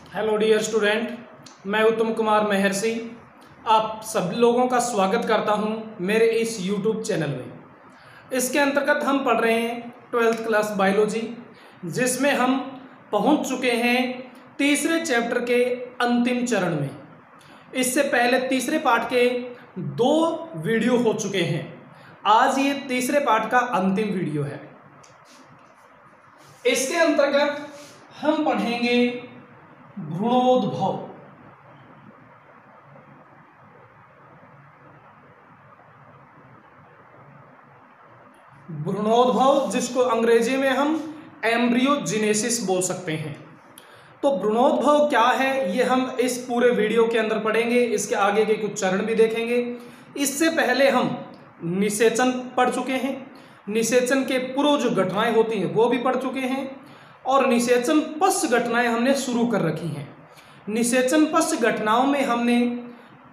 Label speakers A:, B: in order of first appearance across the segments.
A: Hello dear student, मैं उत्तम कुमार महर्षि आप सब लोगों का स्वागत करता हूं मेरे इस यूट्यूब चैनल में। इसके अंतर्गत हम पढ़ रहे हैं 12th क्लास बायोलॉजी, जिसमें हम पहुंच चुके हैं तीसरे चैप्टर के अंतिम चरण में। इससे पहले तीसरे पार्ट के 2 वीडियो हो चुके हैं। आज ये तीसरे पार्ट का अंतिम वीडियो है। इसके अंतर्गत हम पढ़ेंगे भ्रूणोद्भव। भ्रूणोद्भव जिसको अंग्रेजी में हम एम्ब्रियोजेनेसिस बोल सकते हैं। तो भ्रूणोद्भव क्या है ये हम इस पूरे वीडियो के अंदर पढ़ेंगे। इसके आगे के कुछ चरण भी देखेंगे। इससे पहले हम निषेचन पढ़ चुके हैं। निषेचन के पूर्व जो घटनाएं होती हैं वो भी पढ़ चुके हैं और निषेचन पश्च घटनाएं हमने शुरू कर रखी हैं। निषेचन पश्च घटनाओं में हमने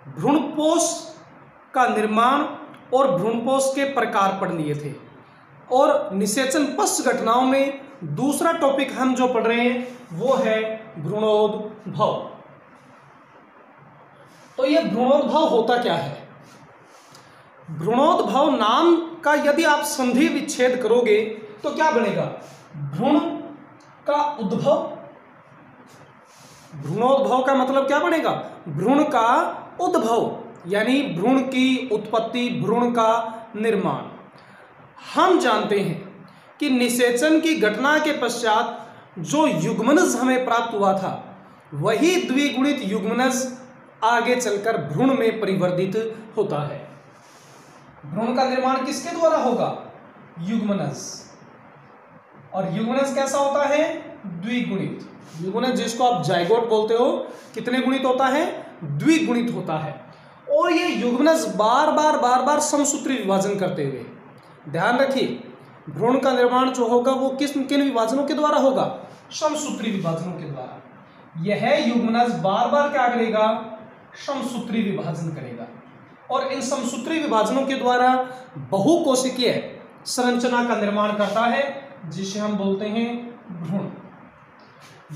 A: भ्रूणपोष का निर्माण और भ्रूणपोष के प्रकार पढ़ लिए थे। और निषेचन पश्च घटनाओं में दूसरा टॉपिक हम जो पढ़ रहे हैं वो है भ्रूणोद्भव। तो ये भ्रूणोद्भव होता क्या है? भ्रूणोद्भव नाम का यदि आप संधि विच्छेद करोगे तो क्या बनेगा? भ्रूण का उद्भव। भ्रूणोद्भव का मतलब क्या बनेगा? भ्रूण का उद्भव, यानी भ्रूण की उत्पत्ति, भ्रूण का निर्माण। हम जानते हैं कि निषेचन की घटना के पश्चात जो युग्मनज हमें प्राप्त हुआ था वही द्विगुणित युग्मनज आगे चलकर भ्रूण में परिवर्तित होता है। भ्रूण का निर्माण किसके द्वारा होगा? युग्मनज। और युग्मनज कैसा होता है? द्विगुणित। युग्मनज जिसको आप जाइगोट बोलते हो, कितने गुणित होता है? द्विगुणित होता है। और ये युग्मनज बार बार समसूत्री विभाजन करते हुए, ध्यान रखिए, भ्रूण का निर्माण जो होगा वो किन विभाजनों के द्वारा होगा? समसूत्री विभाजनों के द्वारा। यह युग्मनज बार क्या करेगा? समसूत्री विभाजन करेगा। और इन समसूत्री विभाजनों के द्वारा बहुकोशिकीय संरचना का निर्माण करता है, जिसे हम बोलते हैं भ्रूण।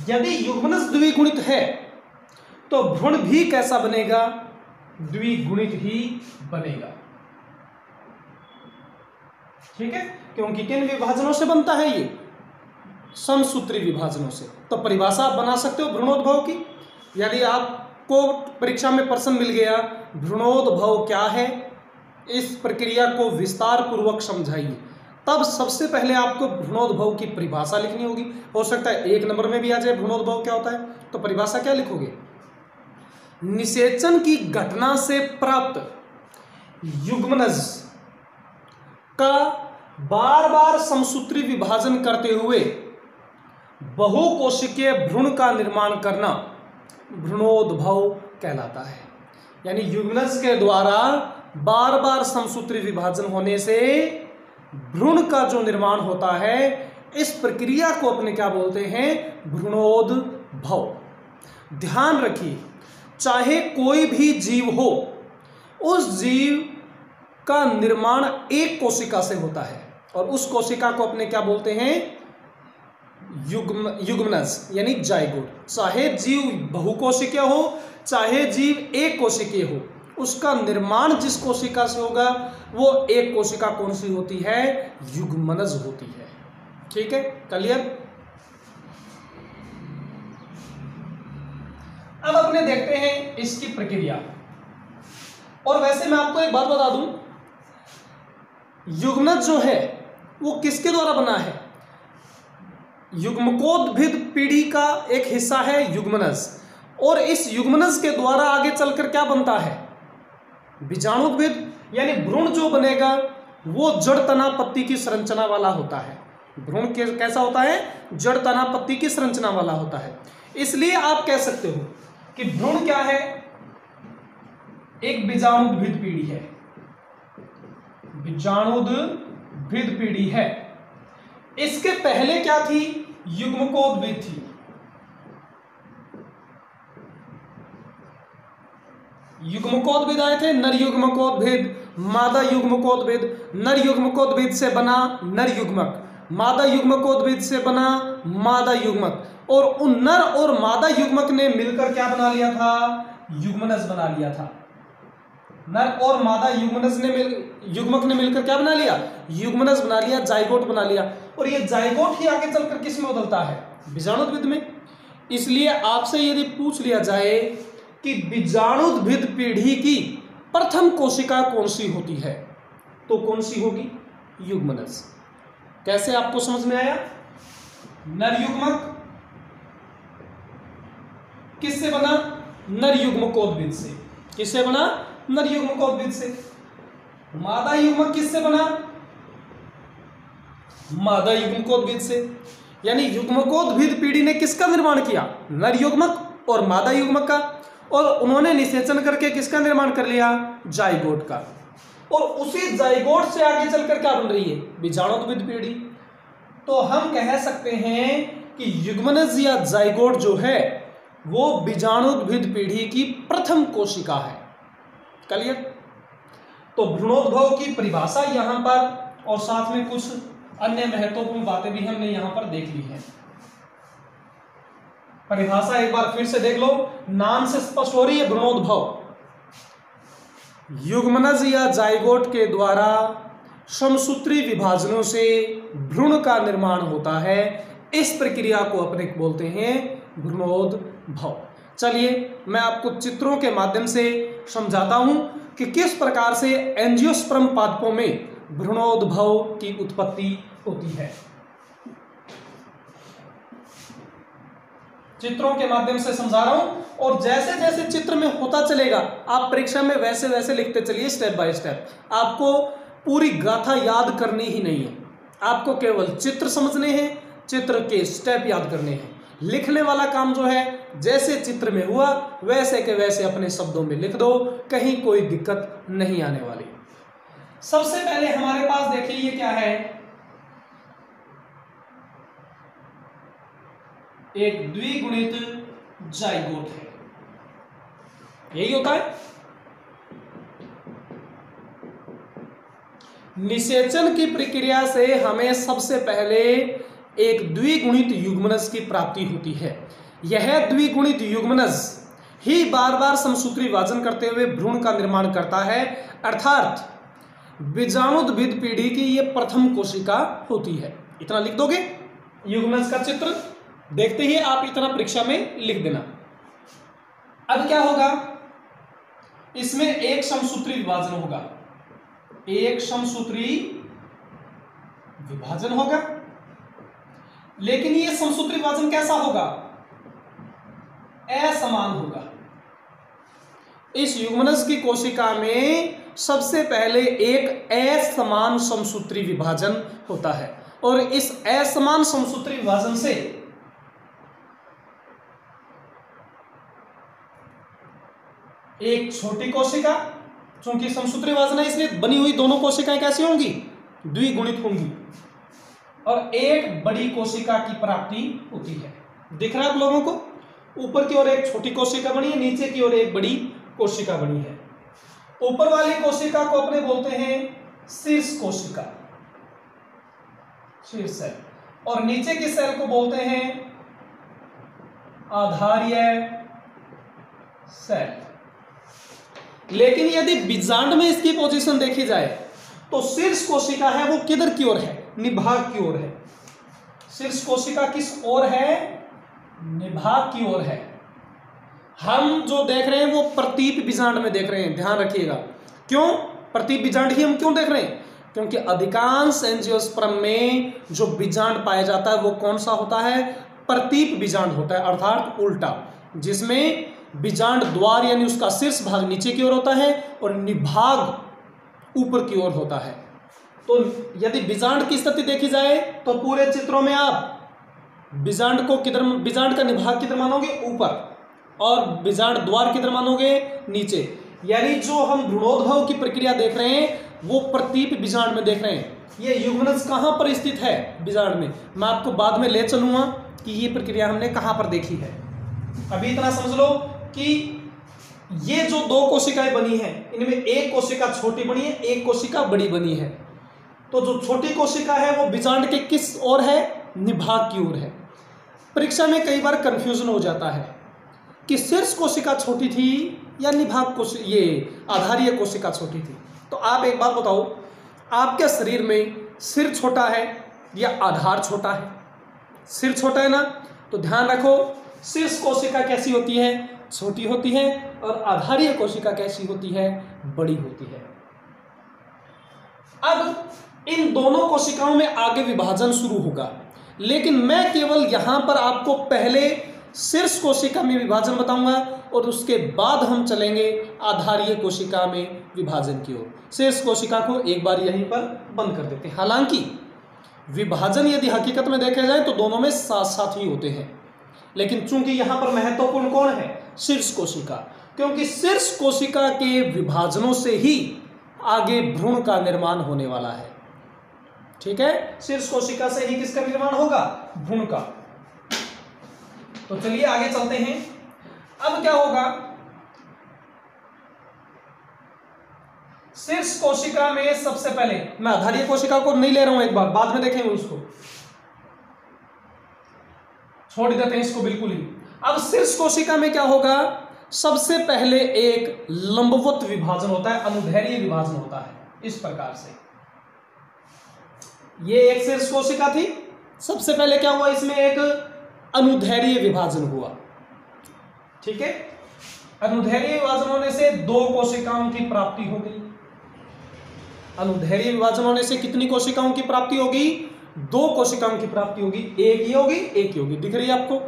A: यदि युग्मनज द्विगुणित है तो भ्रूण भी कैसा बनेगा? द्विगुणित ही बनेगा। ठीक है, क्योंकि किन विभाजनों से बनता है ये? समसूत्री विभाजनों से। तो परिभाषा आप बना सकते हो भ्रूणोद्भव की। यदि आपको परीक्षा में प्रश्न मिल गया भ्रूणोद्भव क्या है, इस प्रक्रिया को विस्तार पूर्वक समझाइए, तब सबसे पहले आपको भ्रूणोद्भव की परिभाषा लिखनी होगी। हो सकता है 1 नंबर में भी आ जाए भ्रूणोद्भव क्या होता है। तो परिभाषा क्या लिखोगे? निषेचन की घटना से प्राप्त युग्मनज का बार समसूत्री विभाजन करते हुए बहुकोशिकीय भ्रूण का निर्माण करना भ्रूणोद्भव कहलाता है। यानी युग्मनज के द्वारा बार समसूत्री विभाजन होने से भ्रूण का जो निर्माण होता है, इस प्रक्रिया को अपने क्या बोलते हैं? भ्रूणोद्भव। ध्यान रखिए, चाहे कोई भी जीव हो, उस जीव का निर्माण एक कोशिका से होता है और उस कोशिका को अपने क्या बोलते हैं? युग्मनज, यानी जाइगोट। चाहे जीव बहुकोशिकीय हो, चाहे जीव एक कोशिकीय हो, उसका निर्माण जिस कोशिका से होगा वो एक कोशिका कौन सी होती है? युग्मनज होती है। ठीक है, क्लियर? अब अपने देखते हैं इसकी प्रक्रिया। और वैसे मैं आपको एक बात बता दूं, युग्मनज जो है वो किसके द्वारा बना है? युग्मकोद्भिद पीढ़ी का एक हिस्सा है युग्मनज। और इस युग्मनज के द्वारा आगे चलकर क्या बनता है? बीजाणुद्भिद, यानी भ्रूण जो बनेगा वो जड़ तना पत्ती की संरचना वाला होता है। भ्रूण कैसा होता है? जड़ तना पत्ती की संरचना वाला होता है। इसलिए आप कह सकते हो कि भ्रूण क्या है? एक बीजाणुद्भिद पीढ़ी है। बीजाणुद्भिद पीढ़ी है। इसके पहले क्या थी? युग्मकोद्भिद थी। युग्मकोद्भिद आए थे, नर युग्मकोद्भिद, मादा युग्मकोद्भिद। नर युग्मकोद्भिद से बना नर युग्मक, मादा युग्मकोद्भिद से बना मादा युग्मक। और उन नर और मादा युग्मक ने मिलकर क्या बना लिया था, युग्मनज बना लिया था। नर और मादा युग्मक ने मिलकर क्या बना लिया, युग्मनज बना लिया, जाइगोट बना लिया। और ये जाइगोट ही आगे चलकर किस में बदलता है, बीजाणुद्भिद में। इसलिए आपसे यदि पूछ लिया जाए कि बीजाणुद्भिद पीढ़ी की प्रथम कोशिका कौन सी होती है, तो कौन सी होगी, युग्मनज। कैसे, आपको समझ में आया? नर युग्मक किससे बना, नर युग्मकोद्भिद से। किससे बना, नर युग्मकोद्भिद से। मादा युग्मक किससे बना, मादा युग्मकोद्भिद से। यानी युग्मकोद्भिद पीढ़ी ने किसका निर्माण किया, नर युग्मक और मादा युग्मक का, और उन्होंने निषेचन करके किसका निर्माण कर लिया, जाइगोट का। और उसी जाइगोट से आगे चलकर क्या बन रही है, बीजाणुद्भिद पीढ़ी। तो हम कह सकते हैं कि युग्मनज या जाइगोट जो है वो बीजाणुद्भिद पीढ़ी की प्रथम कोशिका है। क्लियर? तो भ्रूणोद्भव की परिभाषा यहां पर और साथ में कुछ अन्य महत्वपूर्ण बातें भी हमने यहां पर देख ली हैं। परिभाषा एक बार फिर से देख लो, नाम से स्पष्ट हो रही है। भ्रूणोद्भव युग्मनज या जाइगोट के द्वारा समसूत्री विभाजनों से भ्रूण का निर्माण होता है। इस प्रक्रिया को अपने बोलते हैं भ्रूणोद्भव। चलिए मैं आपको चित्रों के माध्यम से समझाता हूं कि किस प्रकार से एंजियोस्पर्म पादपों में भ्रूणोद्भव की उत्पत्ति होती है। चित्रों के माध्यम से समझा रहा हूं, और जैसे जैसे चित्र में होता चलेगा आप परीक्षा में वैसे वैसे लिखते चलिए, स्टेप बाय स्टेप। आपको पूरी गाथा याद करनी ही नहीं है, आपको केवल चित्र समझने हैं, चित्र के स्टेप याद करने हैं। लिखने वाला काम जो है जैसे चित्र में हुआ वैसे के वैसे अपने शब्दों में लिख दो, कहीं कोई दिक्कत नहीं आने वाली। सबसे पहले हमारे पास देखिए ये क्या है, एक द्विगुणित जाइगोट है। यही होता है। निषेचन की प्रक्रिया से हमें सबसे पहले एक द्विगुणित युग्मनज की प्राप्ति होती है। यह द्विगुणित युग्मनज ही बार बार समसूत्री विभाजन करते हुए भ्रूण का निर्माण करता है, अर्थात बीजाणुद्भिद पीढ़ी की यह प्रथम कोशिका होती है। इतना लिख दोगे, युग्मनज का चित्र देखते ही आप इतना परीक्षा में लिख देना। अब क्या होगा, इसमें एक समसूत्री विभाजन होगा, एक समसूत्री विभाजन होगा। लेकिन यह समसूत्री विभाजन कैसा होगा, असमान होगा। इस युग्मनज की कोशिका में सबसे पहले एक असमान समसूत्री विभाजन होता है, और इस असमान समसूत्री विभाजन से एक छोटी कोशिका, चूंकि समसूत्री विभाजन है इसलिए बनी हुई दोनों कोशिकाएं कैसी होंगी, द्विगुणित होंगी, और एक बड़ी कोशिका की प्राप्ति होती है। दिख रहा है आप लोगों को, ऊपर की ओर एक छोटी कोशिका बनी है, नीचे की ओर एक बड़ी कोशिका बनी है। ऊपर वाली कोशिका को अपने बोलते हैं शीर्ष कोशिका, शीर्ष सेल, और नीचे की सेल को बोलते हैं आधार्य सेल। लेकिन यदि बीजांड में इसकी पोजीशन देखी जाए तो शीर्ष कोशिका है वो किधर की ओर है, निभाग की ओर है। शीर्ष कोशिका किस ओर है, निभाग की ओर है। हम जो देख रहे हैं वो प्रतीप बीजांड में देख रहे हैं, ध्यान रखिएगा। क्यों प्रतीप बीजांड ही हम क्यों देख रहे हैं, क्योंकि अधिकांश एंजियोस्पर्म में जो बीजांड पाया जाता है वो कौन सा होता है, प्रतीप बीजांड होता है, अर्थात उल्टा, जिसमें बीजांड द्वार यानी उसका शीर्ष भाग नीचे की ओर होता है और निभाग ऊपर की ओर होता है। तो यदि बीजांड की स्थिति देखी जाए तो पूरे चित्रों में आप बीजांड को किधर, बीजांड का निभाग किधर मानोगे, ऊपर, और बीजांड द्वार किधर मानोगे, नीचे। यानी जो हम भ्रूणोद्भव की प्रक्रिया देख रहे हैं वो प्रतीप बीजांड में देख रहे हैं। ये युग्मनज कहाँ पर स्थित है, बीजांड में। मैं आपको बाद में ले चलूंगा कि ये प्रक्रिया हमने कहाँ पर देखी है। अभी इतना समझ लो कि ये जो दो कोशिकाएं बनी हैं इनमें एक कोशिका छोटी बनी है, एक कोशिका बड़ी बनी है। तो जो छोटी कोशिका है वो बीजांड के किस ओर है, निभाग की ओर है। परीक्षा में कई बार कंफ्यूजन हो जाता है कि शीर्ष कोशिका छोटी थी या निभाग कोशिका, ये आधारीय कोशिका छोटी थी। तो आप एक बात बताओ, आपके शरीर में सिर छोटा है या आधार छोटा है? सिर छोटा है ना, तो ध्यान रखो शीर्ष कोशिका कैसी होती है? छोटी होती है, और आधारीय कोशिका कैसी होती है? बड़ी होती है। अब इन दोनों कोशिकाओं में आगे विभाजन शुरू होगा, लेकिन मैं केवल यहां पर आपको पहले शीर्ष कोशिका में विभाजन बताऊंगा और उसके बाद हम चलेंगे आधारीय कोशिका में विभाजन की ओर। शीर्ष कोशिका को एक बार यहीं पर बंद कर देते हैं। हालांकि विभाजन यदि हकीकत में देखा जाए तो दोनों में साथ साथ ही होते हैं, लेकिन चूंकि यहां पर महत्वपूर्ण कौन है? शीर्ष कोशिका, क्योंकि शीर्ष कोशिका के विभाजनों से ही आगे भ्रूण का निर्माण होने वाला है। ठीक है, शीर्ष कोशिका से ही किसका निर्माण होगा? भ्रूण का। तो चलिए आगे चलते हैं। अब क्या होगा? शीर्ष कोशिका में सबसे पहले, मैं आधारीय कोशिका को नहीं ले रहा हूं, एक बार बाद में देखेंगे, उसको छोड़ देते हैं इसको बिल्कुल ही। अब शीर्ष कोशिका में क्या होगा? सबसे पहले एक लंबवत विभाजन होता है, अनुदैर्घ्य विभाजन होता है। इस प्रकार से ये एक शीर्ष कोशिका थी, सबसे पहले क्या हुआ? इसमें एक अनुदैर्घ्य विभाजन हुआ। ठीक है, अनुदैर्घ्य विभाजन होने से दो कोशिकाओं की प्राप्ति हो गई। अनुदैर्घ्य विभाजन होने से कितनी कोशिकाओं की प्राप्ति होगी? दो कोशिकाओं की प्राप्ति होगी। एक ही होगी, एक ही होगी। दिख रही है आपको?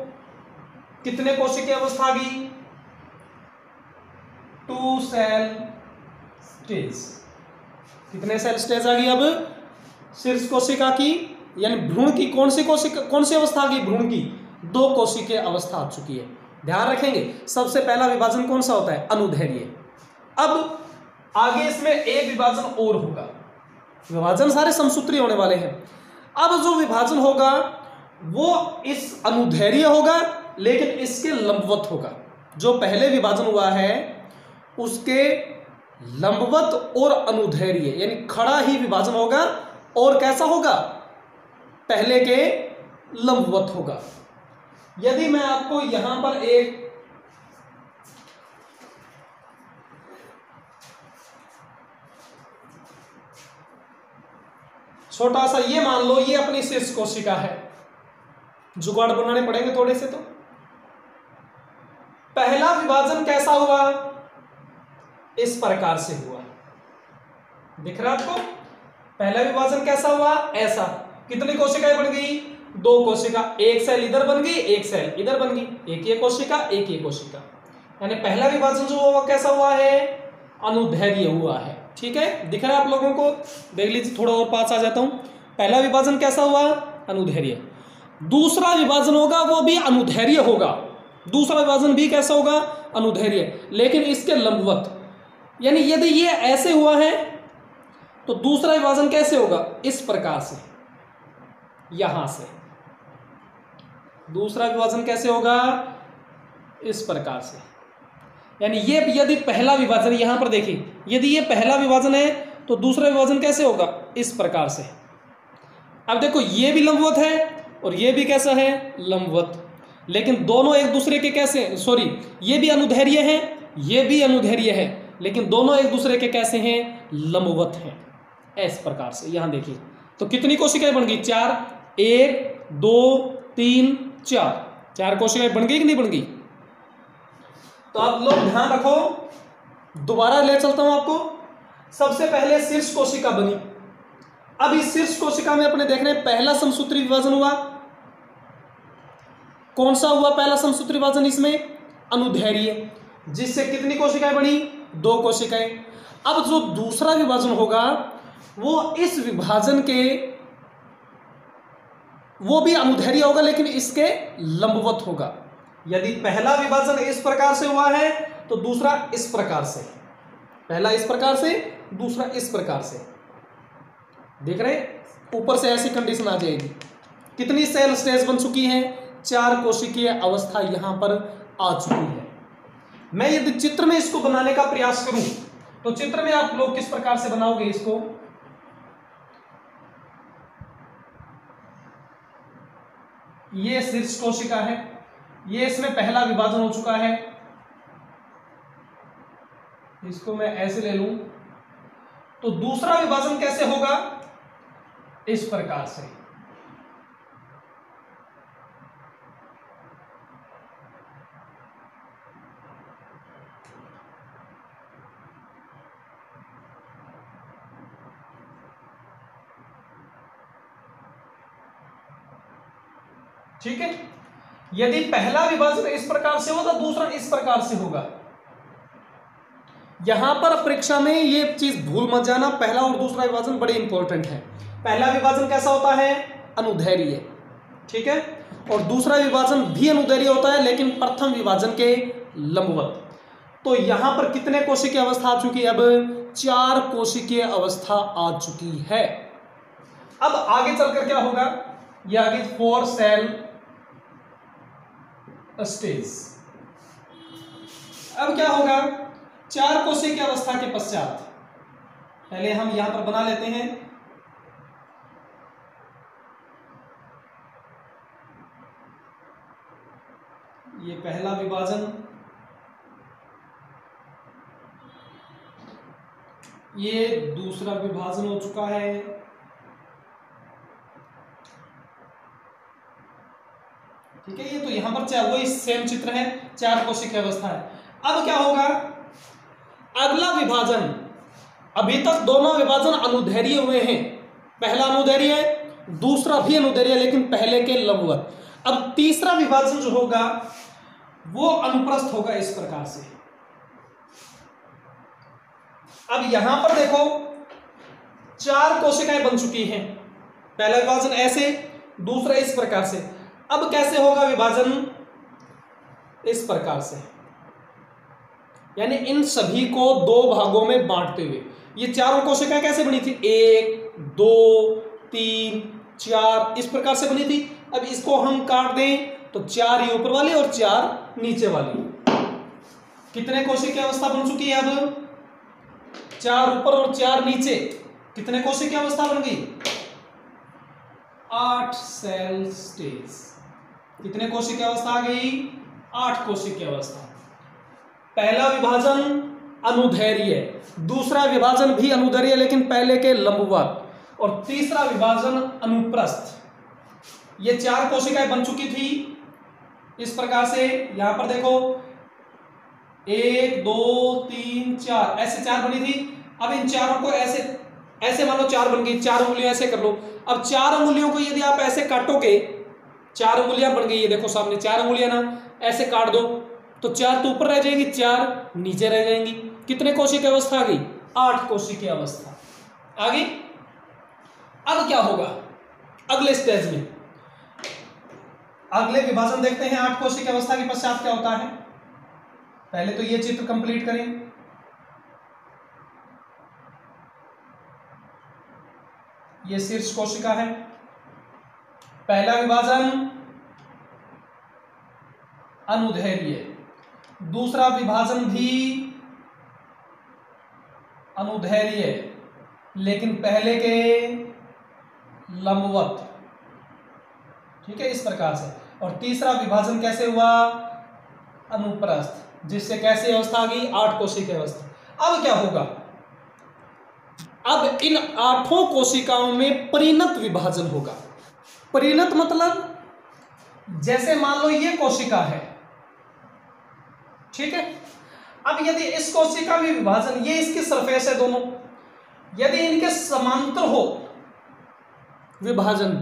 A: कितने कोशिकीय अवस्था आ गई? 2 सेल स्टेज। कितने सेल स्टेज आ गई अब शीर्ष कोशिका की? यानी भ्रूण की कौन सी कोशिका, कौन सी अवस्था आ गई? भ्रूण की 2 कोशिकीय अवस्था आ चुकी है। ध्यान रखेंगे, सबसे पहला विभाजन कौन सा होता है? अनुदैर्घ्य। अब आगे इसमें एक विभाजन और होगा। विभाजन सारे समसूत्री होने वाले हैं। अब जो विभाजन होगा वो इस अनुदैर्घ्य होगा, लेकिन इसके लंबवत होगा। जो पहले विभाजन हुआ है उसके लंबवत और अनुदैर्घ्य यानी खड़ा ही विभाजन होगा, और कैसा होगा? पहले के लंबवत होगा। यदि मैं आपको यहां पर एक छोटा सा ये मान लो, ये अपनी शीर्ष कोशिका है, जुगाड़ बनाने पड़ेंगे थोड़े से। तो पहला विभाजन कैसा हुआ? इस प्रकार से हुआ। दिख रहा है आपको? पहला विभाजन कैसा हुआ? ऐसा। कितनी कोशिकाएं बन गई? 2 कोशिका। एक सेल इधर बन गई, एक सेल इधर बन गई। एक ये कोशिका, एक ये कोशिका। यानी पहला विभाजन जो हुआ कैसा हुआ है? अनुदैर्घ्य हुआ है। ठीक है, दिख रहा है आप लोगों को? देख लीजिए, थोड़ा और पास आ जाता हूं। पहला विभाजन कैसा हुआ? अनुदैर्घ्य। दूसरा विभाजन होगा वो भी अनुदैर्घ्य होगा। दूसरा विभाजन भी कैसा होगा? अनुदैर्घ्य, लेकिन इसके लंबवत। यानी यदि ये ऐसे हुआ है तो दूसरा विभाजन कैसे होगा? इस प्रकार से, यहां से। दूसरा विभाजन कैसे होगा? इस प्रकार से। यानी ये यदि पहला विभाजन, यहां पर देखिए, यदि ये पहला विभाजन है तो दूसरा विभाजन कैसे होगा? इस प्रकार से। अब देखो, ये भी लंबवत है और ये भी कैसा है? लंबवत। लेकिन दोनों एक दूसरे के कैसे, सॉरी, ये भी अनुदैर्घ्य है, ये भी अनुदैर्घ्य है, लेकिन दोनों एक दूसरे के कैसे हैं? लंबवत हैं। इस प्रकार से यहां देखिए, तो कितनी कोशिकाएं बन गई? 4। 1 2 3 4। 4 कोशिकाएं बन गई कि नहीं बन गई? तो आप लोग ध्यान रखो, दोबारा ले चलता हूं आपको। सबसे पहले शीर्ष कोशिका बनी। अब इस शीर्ष कोशिका में अपने देख रहे हैं पहला समसूत्री विभाजन हुआ। कौन सा हुआ पहला समसूत्री विभाजन? इसमें अनुदैर्घ्य, जिससे कितनी कोशिकाएं बनी? 2 कोशिकाएं। अब जो दूसरा विभाजन होगा वो इस विभाजन के, वो भी अनुदैर्घ्य होगा, लेकिन इसके लंबवत होगा। यदि पहला विभाजन इस प्रकार से हुआ है तो दूसरा इस प्रकार से। पहला इस प्रकार से, दूसरा इस प्रकार से। देख रहे हैं? ऊपर से ऐसी कंडीशन आ जाएगी। कितनी सेल स्टेज बन चुकी हैं? 4 कोशिकीय अवस्था यहां पर आ चुकी है। मैं यदि चित्र में इसको बनाने का प्रयास करूं तो चित्र में आप लोग किस प्रकार से बनाओगे इसको? ये शीर्ष कोशिका है, ये इसमें पहला विभाजन हो चुका है, इसको मैं ऐसे ले लूं तो दूसरा विभाजन कैसे होगा, इस प्रकार से। ठीक है, यदि पहला विभाजन इस प्रकार से होगा, दूसरा इस प्रकार से होगा। यहां पर परीक्षा में ये चीज भूल मत जाना, पहला और दूसरा विभाजन बड़े इंपॉर्टेंट है। पहला विभाजन कैसा होता है, अनुदैर्घ्य, ठीक है, और दूसरा विभाजन भी अनुदैर्घ्य होता है लेकिन प्रथम विभाजन के लंबवत। तो यहां पर कितने कोशिकीय अवस्था आ चुकी है, अब 4 कोशिकीय अवस्था आ चुकी है। अब आगे चलकर क्या होगा, ये आगे 4 सेल स्टेज। अब क्या होगा, 4 कोशिकीय अवस्था के पश्चात, पहले हम यहां पर बना लेते हैं, ये पहला विभाजन, ये दूसरा विभाजन हो चुका है, ठीक है, ये तो यहां पर वही सेम चित्र है, 4 कोशिकीय अवस्था है। अब क्या होगा, अगला विभाजन, अभी तक दोनों विभाजन अनुदैर्घ्य हुए हैं, पहला अनुदैर्घ्य है, दूसरा भी अनुदैर्घ्य लेकिन पहले के लंबवत। अब तीसरा विभाजन जो होगा वो अनुप्रस्थ होगा इस प्रकार से। अब यहां पर देखो 4 कोशिकाएं बन चुकी हैं, पहला विभाजन ऐसे, दूसरा इस प्रकार से। अब कैसे होगा विभाजन, इस प्रकार से, यानी इन सभी को 2 भागों में बांटते हुए। ये चारों कोशिकाएं कैसे बनी थी, 1 2 3 4 इस प्रकार से बनी थी। अब इसको हम काट दें तो 4 ये ऊपर वाली और 4 नीचे वाली। कितने कोशिकीय अवस्था बन चुकी है, अब 4 ऊपर और 4 नीचे, कितने कोशिकीय अवस्था बन गई, 8 सेल स्टेज। कितने कोशिकीय अवस्था आ गई, 8 कोशिकीय अवस्था। पहला विभाजन अनुदैर्घ्य, दूसरा विभाजन भी अनुदैर्घ्य लेकिन पहले के लंबवत, और तीसरा विभाजन अनुप्रस्थ। ये 4 कोशिकाएं बन चुकी थी इस प्रकार से। यहां पर देखो 1 2 3 4 ऐसे 4 बनी थी। अब इन चारों को ऐसे ऐसे मानो 4 बन गई, 4 उंगलियां ऐसे कर लो। अब 4 उंगलियों को यदि आप ऐसे काटोगे, 4 उंगलियां बन गई, ये देखो सामने 4 उंगलियां ना, ऐसे काट दो तो 4 तो ऊपर रह जाएंगी, 4 नीचे रह जाएंगी। कितने कोशिकीय अवस्था आ गई, 8 कोशिकीय अवस्था आ गई। अब क्या होगा अगले स्टेज में, अगले विभाजन देखते हैं 8 कोशिकीय अवस्था के पश्चात क्या होता है। पहले तो ये चित्र कंप्लीट करें। ये शीर्ष कोशिका है, पहला विभाजन अनुदैर्घ्य, दूसरा विभाजन भी अनुदैर्घ्य लेकिन पहले के लंबवत, ठीक है, इस प्रकार से। और तीसरा विभाजन कैसे हुआ, अनुप्रस्थ, जिससे कैसी अवस्था आ गई, 8 कोशिकीय अवस्था। अब क्या होगा, अब इन 8 कोशिकाओं में परिणत विभाजन होगा। परिणत मतलब जैसे मान लो ये कोशिका है, ठीक है, अब यदि इस कोशिका में विभाजन, ये इसकी सरफेस है दोनों, यदि इनके समांतर हो विभाजन,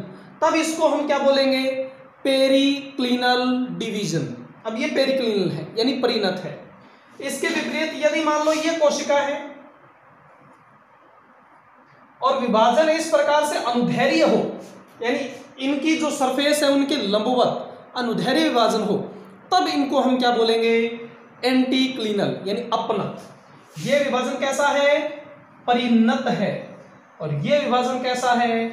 A: तब इसको हम क्या बोलेंगे, पेरिक्लिनल डिवीजन। अब ये पेरिक्लिनल है यानी परिणत है। इसके विपरीत यदि मान लो ये कोशिका है और विभाजन इस प्रकार से अनुदैर्घ्य हो, यानी इनकी जो सरफेस है उनके लंबवत अनुदैर्घ्य विभाजन हो, तब इनको हम क्या बोलेंगे, एंटीक्लिनल यानी अपनत। ये विभाजन कैसा है, परिणत है, और ये विभाजन कैसा है,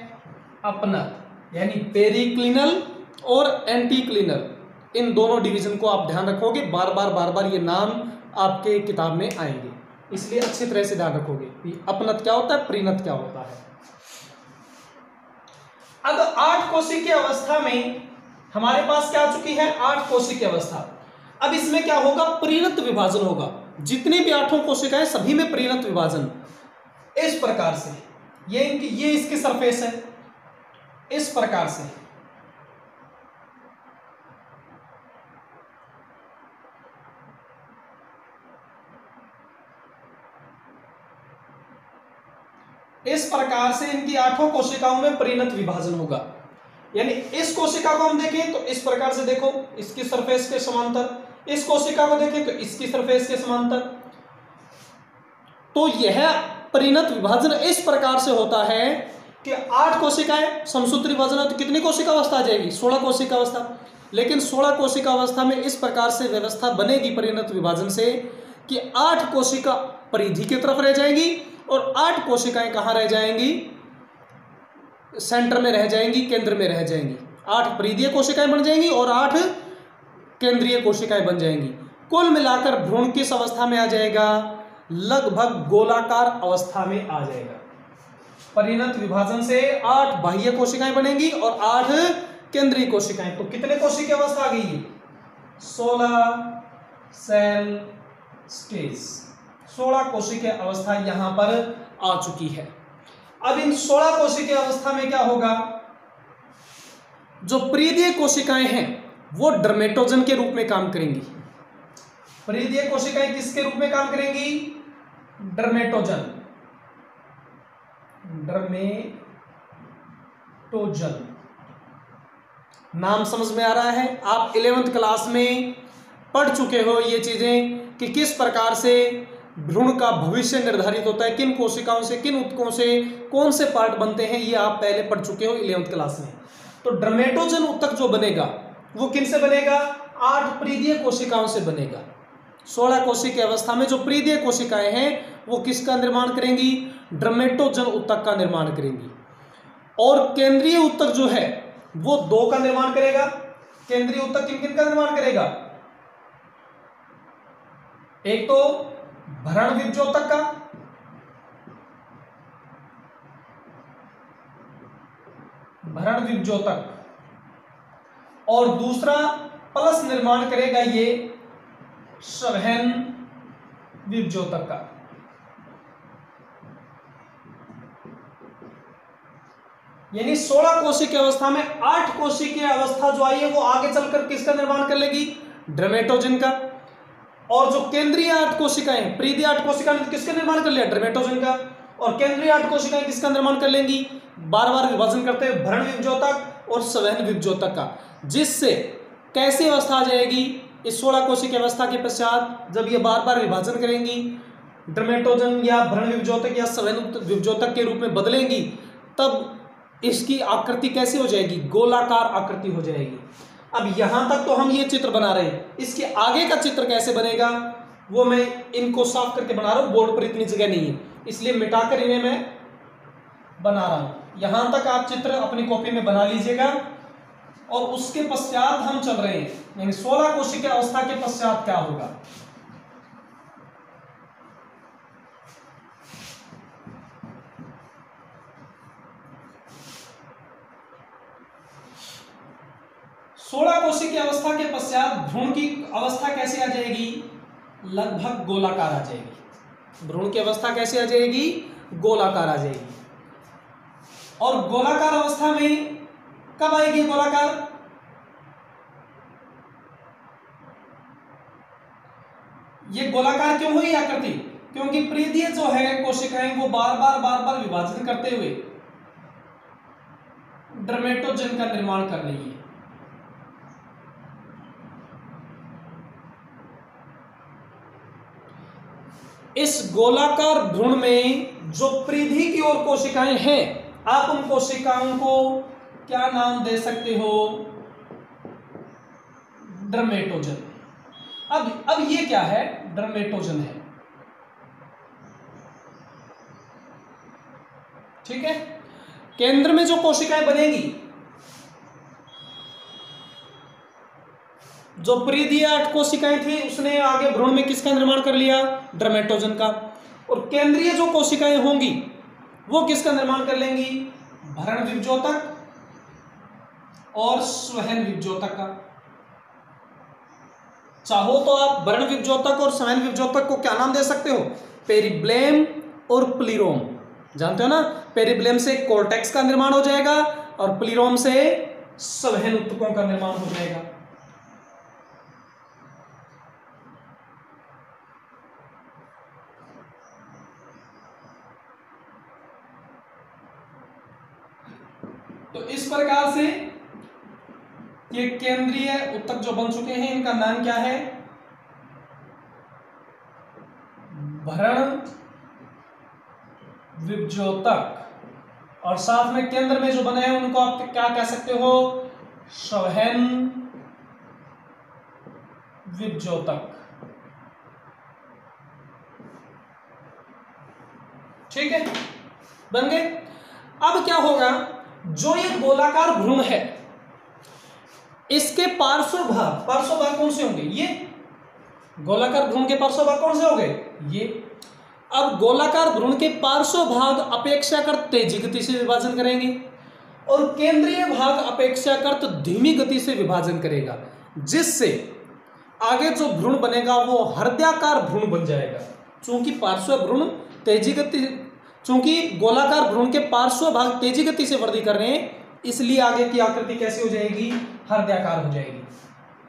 A: अपनत, यानी पेरिक्लिनल और एंटीक्लिनल। इन दोनों डिवीजन को आप ध्यान रखोगे, बार बार ये नाम आपके किताब में आएंगे, इसलिए अच्छी तरह से ध्यान रखोगे कि अपनत क्या होता है, परिणत क्या होता है। अब 8 कोशिकीय अवस्था में हमारे पास क्या आ चुकी है 8 कोशिकी अवस्था। अब इसमें क्या होगा, परिणत विभाजन होगा। जितनी भी 8 कोशिकाएं सभी में परिणत विभाजन इस प्रकार से, ये इसकी सरफेस है, इस प्रकार से इनकी 8 कोशिकाओं में परिणत विभाजन होगा। यानी इस कोशिका को हम देखें तो इस प्रकार से देखो, इसकी सरफेस के समांतर, इस कोशिका को देखें तो इसकी सरफेस के समांतर। तो यह परिणत विभाजन इस प्रकार से होता है कि 8 कोशिकाएं समसूत्री विभाजन है तो कितनी कोशिका अवस्था आ जाएगी, 16 कोशिका अवस्था। लेकिन 16 कोशिका अवस्था में इस प्रकार से व्यवस्था बनेगी परिणत विभाजन से कि 8 कोशिका परिधि की तरफ रह जाएंगी और 8 कोशिकाएं कहां रह जाएंगी, सेंटर में रह जाएंगी, केंद्र में रह जाएंगी। 8 परिधीय कोशिकाएं बन जाएंगी और 8 केंद्रीय कोशिकाएं बन जाएंगी। कुल मिलाकर भ्रूण किस अवस्था में आ जाएगा, लगभग गोलाकार अवस्था में आ जाएगा। परिणत विभाजन से 8 बाह्य कोशिकाएं बनेंगी और 8 केंद्रीय कोशिकाएं। तो कितने कोशिकीय अवस्था आ गई है, 16 सेल स्टेज, 16 कोशिकीय अवस्था यहां पर आ चुकी है। अब इन 16 कोशिकीय अवस्था में क्या होगा, जो परिधीय कोशिकाएं हैं वो डर्मेटोजन के रूप में काम करेंगी। परिधीय कोशिकाएं किसके रूप में काम करेंगी, डर्मेटोजन, नाम समझ में आ रहा है। आप 11वीं क्लास में पढ़ चुके हो ये चीजें कि किस प्रकार से भ्रूण का भविष्य निर्धारित होता है, किन कोशिकाओं से, किन ऊतकों से कौन से पार्ट बनते हैं, ये आप पहले पढ़ चुके हो 11वीं क्लास में। तो डर्मेटोजन ऊतक जो बनेगा वो किन से बनेगा, 8 परिधीय कोशिकाओं से बनेगा। 16 कोशिकीय अवस्था में जो परिधीय कोशिकाएं हैं वो किसका निर्माण करेंगी, डर्मेटोजन ऊतक का निर्माण करेंगी। और केंद्रीय ऊतक जो है वो 2 का निर्माण करेगा। केंद्रीय ऊतक किन किन का निर्माण करेगा, एक तो भरण विभजोतक का, भरण विभजोतक, और दूसरा प्लस निर्माण करेगा ये संवहन विभजोतक का। यानी 16 कोशिकीय अवस्था में 8 कोशिकीय अवस्था जो आई है वो आगे चलकर किसका निर्माण कर लेगी, डर्मेटोजन का। और जो केंद्रीय 8 कोशिकाएं, परिधीय 8 कोशिकाएं किसका निर्माण कर लिया, डर्मेटोजन का। और केंद्रीय 8 कोशिकाएं किसका निर्माण कर लेंगी, बार बार विभाजन करते हुए भरण विभजोतक और संवहन विभजोतक का। जिससे कैसी अवस्था आ जाएगी, इस 16 कोशिकीय अवस्था के पश्चात जब ये बार बार विभाजन करेंगी, डर्मेटोजन या भरण विभजोतक या संवहन विभजोतक के रूप में बदलेंगी, तब इसकी आकृति कैसी हो जाएगी, गोलाकार आकृति हो जाएगी। अब यहां तक तो हम ये चित्र बना रहे हैं, इसके आगे का चित्र कैसे बनेगा वो मैं इनको साफ करके बना रहा हूं, बोर्ड पर इतनी जगह नहीं है इसलिए मिटाकर इन्हें मैं बना रहा हूं। यहां तक आप चित्र अपनी कॉपी में बना लीजिएगा और उसके पश्चात हम चल रहे हैं, यानी 16 कोशिकीय अवस्था के पश्चात क्या होगा। सोलह कोशिकीय अवस्था के पश्चात भ्रूण की अवस्था कैसे आ जाएगी, लगभग गोलाकार आ जाएगी। भ्रूण की अवस्था कैसे आ जाएगी, गोलाकार आ जाएगी। और गोलाकार अवस्था में कब आएगी गोलाकार, ये गोलाकार क्यों हुई आकृति, क्योंकि परिधीय जो है कोशिकाएं वो बार बार विभाजन करते हुए डर्मेटोजन का निर्माण कर रही है। इस गोलाकार भ्रूण में जो परिधि की ओर कोशिकाएं हैं, आप उन कोशिकाओं को क्या नाम दे सकते हो, डर्मेटोजन। अब ये क्या है, डर्मेटोजन है, ठीक है। केंद्र में जो कोशिकाएं बनेगी, जो परिधीय 8 कोशिकाएं थी उसने आगे भ्रूण में किसका निर्माण कर लिया, डर्मेटोजन का। और केंद्रीय जो कोशिकाएं होंगी वो किसका निर्माण कर लेंगी, भरण विभजोतक और स्वहन विभ्योतक का। चाहो तो आप वर्ण विभ्योतक और स्वहन विभ्योतक को क्या नाम दे सकते हो? पेरिब्लेम और प्लीरोम। जानते हो ना, पेरिब्लेम से कोर्टेक्स का निर्माण हो जाएगा और प्लीरोम से स्वहन उत्तकों का निर्माण हो जाएगा। तो इस प्रकार से ये केंद्रीय उत्तक जो बन चुके हैं, इनका नाम क्या है? भरण विभ्योतक। और साथ में केंद्र में जो बने हैं उनको आप क्या कह सकते हो? स्वहन विभ्योतक। ठीक है, बन गए। अब क्या होगा, जो ये गोलाकार भ्रूण है इसके पार्श्व भाग कौन से होंगे? ये गोलाकार भ्रूण के पार्श्व भाग कौन से होंगे? ये। अब गोलाकार भ्रूण के पार्श्व भाग अपेक्षाकृत तेजी गति से विभाजन करेंगे और केंद्रीय भाग अपेक्षाकृत धीमी गति से विभाजन करेगा, जिससे आगे जो भ्रूण बनेगा वो हृदयाकार भ्रूण बन जाएगा। चूंकि पार्श्व भ्रूण तेजी गति, चूंकि गोलाकार भ्रूण के पार्श्व भाग तेजी गति से वृद्धि कर रहे हैं, इसलिए आगे की आकृति कैसी हो जाएगी? हृदयाकार हो जाएगी।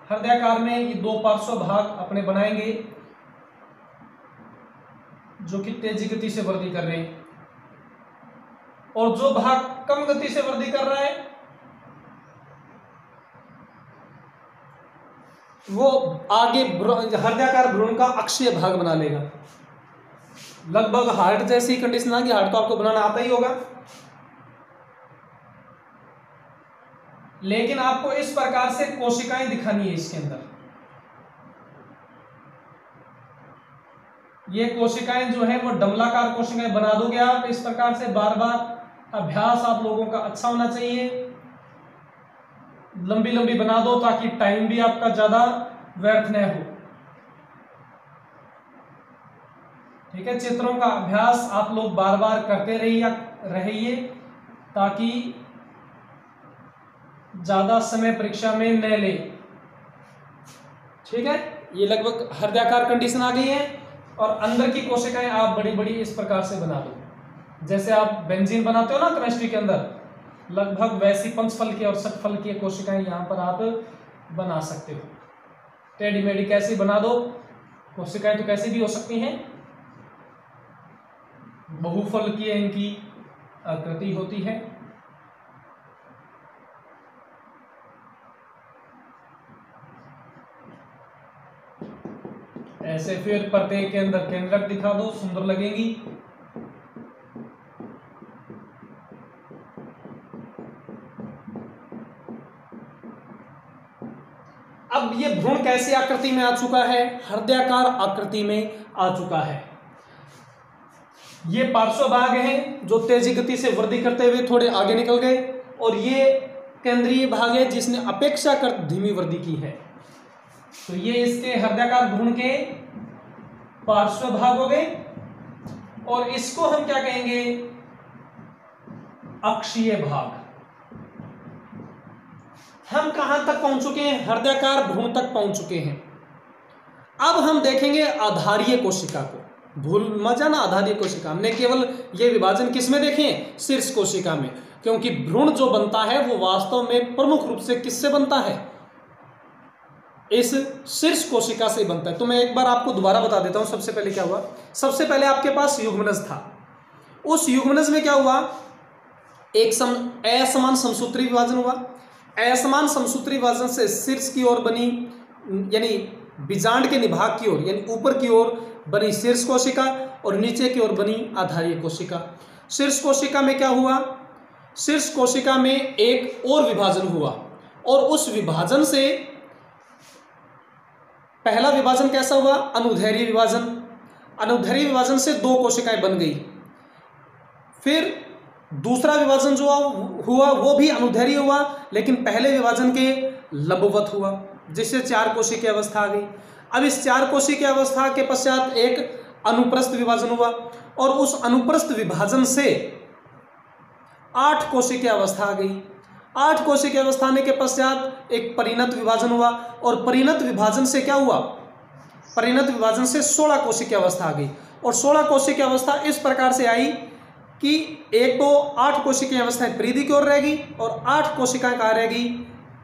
A: हृदयाकार में ये दो पार्श्व भाग अपने बनाएंगे जो कि तेजी गति से वृद्धि कर रहे हैं, और जो भाग कम गति से वृद्धि कर रहा है वो आगे हृदयाकार भ्रूण का अक्षीय भाग बना लेगा। लगभग हार्ट जैसी कंडीशन आ गई। हार्ट तो आपको बनाना आता ही होगा, लेकिन आपको इस प्रकार से कोशिकाएं दिखानी है इसके अंदर। ये कोशिकाएं जो है वो डमलाकार कोशिकाएं बना दोगे आप इस प्रकार से। बार बार अभ्यास आप लोगों का अच्छा होना चाहिए, लंबी लंबी बना दो ताकि टाइम भी आपका ज्यादा व्यर्थ न हो। ठीक है, चित्रों का अभ्यास आप लोग बार बार करते रहिए ताकि ज्यादा समय परीक्षा में न ले। ठीक है, ये लगभग हृदयाकार कंडीशन आ गई है और अंदर की कोशिकाएं आप बड़ी बड़ी इस प्रकार से बना दो। जैसे आप बेंजीन बनाते हो ना केमिस्ट्री के अंदर, लगभग वैसी पंचफल की और षटफल की कोशिकाएं यहां पर आप बना सकते हो। टेढ़ी मेढ़ी कैसी बना दो कोशिकाएं, तो कैसी भी हो सकती हैं। बहुफल की इनकी आकृति होती है। ऐसे फिर प्रत्येक के अंदर केंद्रक दिखा दो, सुंदर लगेगी। अब ये भ्रूण कैसी आकृति में आ चुका है? हृदयाकार आकृति में आ चुका है। ये पार्श्व भाग हैं जो तेजी गति से वृद्धि करते हुए थोड़े आगे निकल गए, और ये केंद्रीय भाग है जिसने अपेक्षाकृत धीमी वृद्धि की है। तो ये इसके हृदयाकार भ्रूण के पार्श्व भाग हो गए, और इसको हम क्या कहेंगे? अक्षीय भाग। हम कहां तक पहुंच चुके हैं? हृदयाकार भ्रूण तक पहुंच चुके हैं। अब हम देखेंगे आधारीय कोशिका को। भूल मत जाना, आधारीय कोशिका। हमने केवल ये विभाजन किसमें देखे हैं? शीर्ष कोशिका में, क्योंकि भ्रूण जो बनता है वो वास्तव में प्रमुख रूप से किससे बनता है? इस शीर्ष कोशिका से बनता है। तो मैं एक बार आपको दोबारा बता देता हूं। सबसे पहले क्या हुआ? सबसे पहले आपके पास युग्मनज था। उस युग्मनज में क्या हुआ? एक असमान समसूत्री विभाजन हुआ। असमान समसूत्री विभाजन से शीर्ष की ओर बनी, यानी बीजांड के निभाग की ओर, यानी ऊपर की ओर बनी शीर्ष कोशिका, और नीचे की ओर बनी आधारीय कोशिका। शीर्ष कोशिका में क्या हुआ? शीर्ष कोशिका में एक और विभाजन हुआ, और उस विभाजन से पहला विभाजन कैसा हुआ? अनुदैर्घ्य विभाजन। अनुदैर्घ्य विभाजन से दो कोशिकाएं बन गई। फिर दूसरा विभाजन जो हुआ वो भी अनुदैर्घ्य हुआ, लेकिन पहले विभाजन के लंबवत हुआ, जिससे चार कोशिकीय की अवस्था आ गई। अब इस चार कोशिकीय की अवस्था के पश्चात एक अनुप्रस्थ विभाजन हुआ, और उस अनुप्रस्थ विभाजन से 8 कोशिकीय की अवस्था आ गई। 8 कोशिकीय अवस्था आने के पश्चात एक परिणत विभाजन हुआ और परिणत विभाजन से क्या हुआ, परिणत विभाजन से 16 कोशिकीय अवस्था आ गई। और 16 कोशिकीय अवस्था इस प्रकार से आई कि एक तो 8 कोशिकीय अवस्थाएं परिधि की ओर रहेगी और 8 कोशिकाएं कहाँ रहेगी,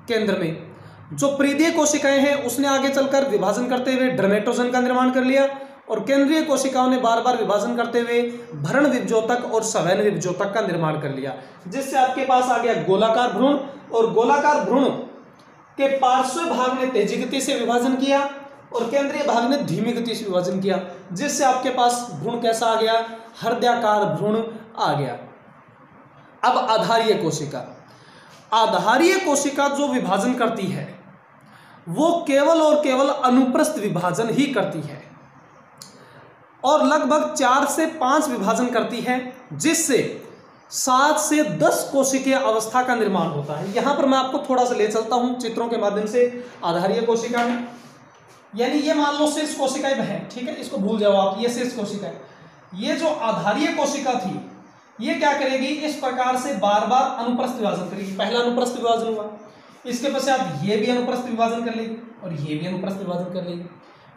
A: केंद्र में। जो परिधीय कोशिकाएं हैं उसने आगे चलकर विभाजन करते हुए डर्मेटोजन का निर्माण कर लिया और केंद्रीय कोशिकाओं ने बार बार विभाजन करते हुए भ्रूण विभजोतक और सवैन विभजोतक का निर्माण कर लिया, जिससे आपके पास आ गया गोलाकार भ्रूण। और गोलाकार भ्रूण के पार्श्व भाग ने तेजी गति से विभाजन किया और केंद्रीय भाग ने धीमी गति से विभाजन किया, जिससे आपके पास भ्रूण कैसा आ गया, हृदयाकार भ्रूण आ गया। अब आधारीय कोशिका, आधारीय कोशिका जो विभाजन करती है वो केवल और केवल अनुप्रस्थ विभाजन ही करती है और लगभग 4 से 5 विभाजन करती है, जिससे 7 से 10 कोशिकीय अवस्था का निर्माण होता है। यहां पर मैं आपको थोड़ा सा ले चलता हूं चित्रों के माध्यम से। आधारीय कोशिका में यानी ये मान लो शीर्ष कोशिकाएं है, ठीक है, इसको भूल जाओ आप, ये शीर्ष कोशिका है। ये जो आधारीय कोशिका थी ये क्या करेगी, इस प्रकार से बार बार अनुप्रस्थ विभाजन करेगी। पहला अनुप्रस्थ विभाजन हुआ, इसके पश्चात ये भी अनुप्रस्थ विभाजन कर लेगी और ये भी अनुप्रस्थ विभाजन कर लेगी,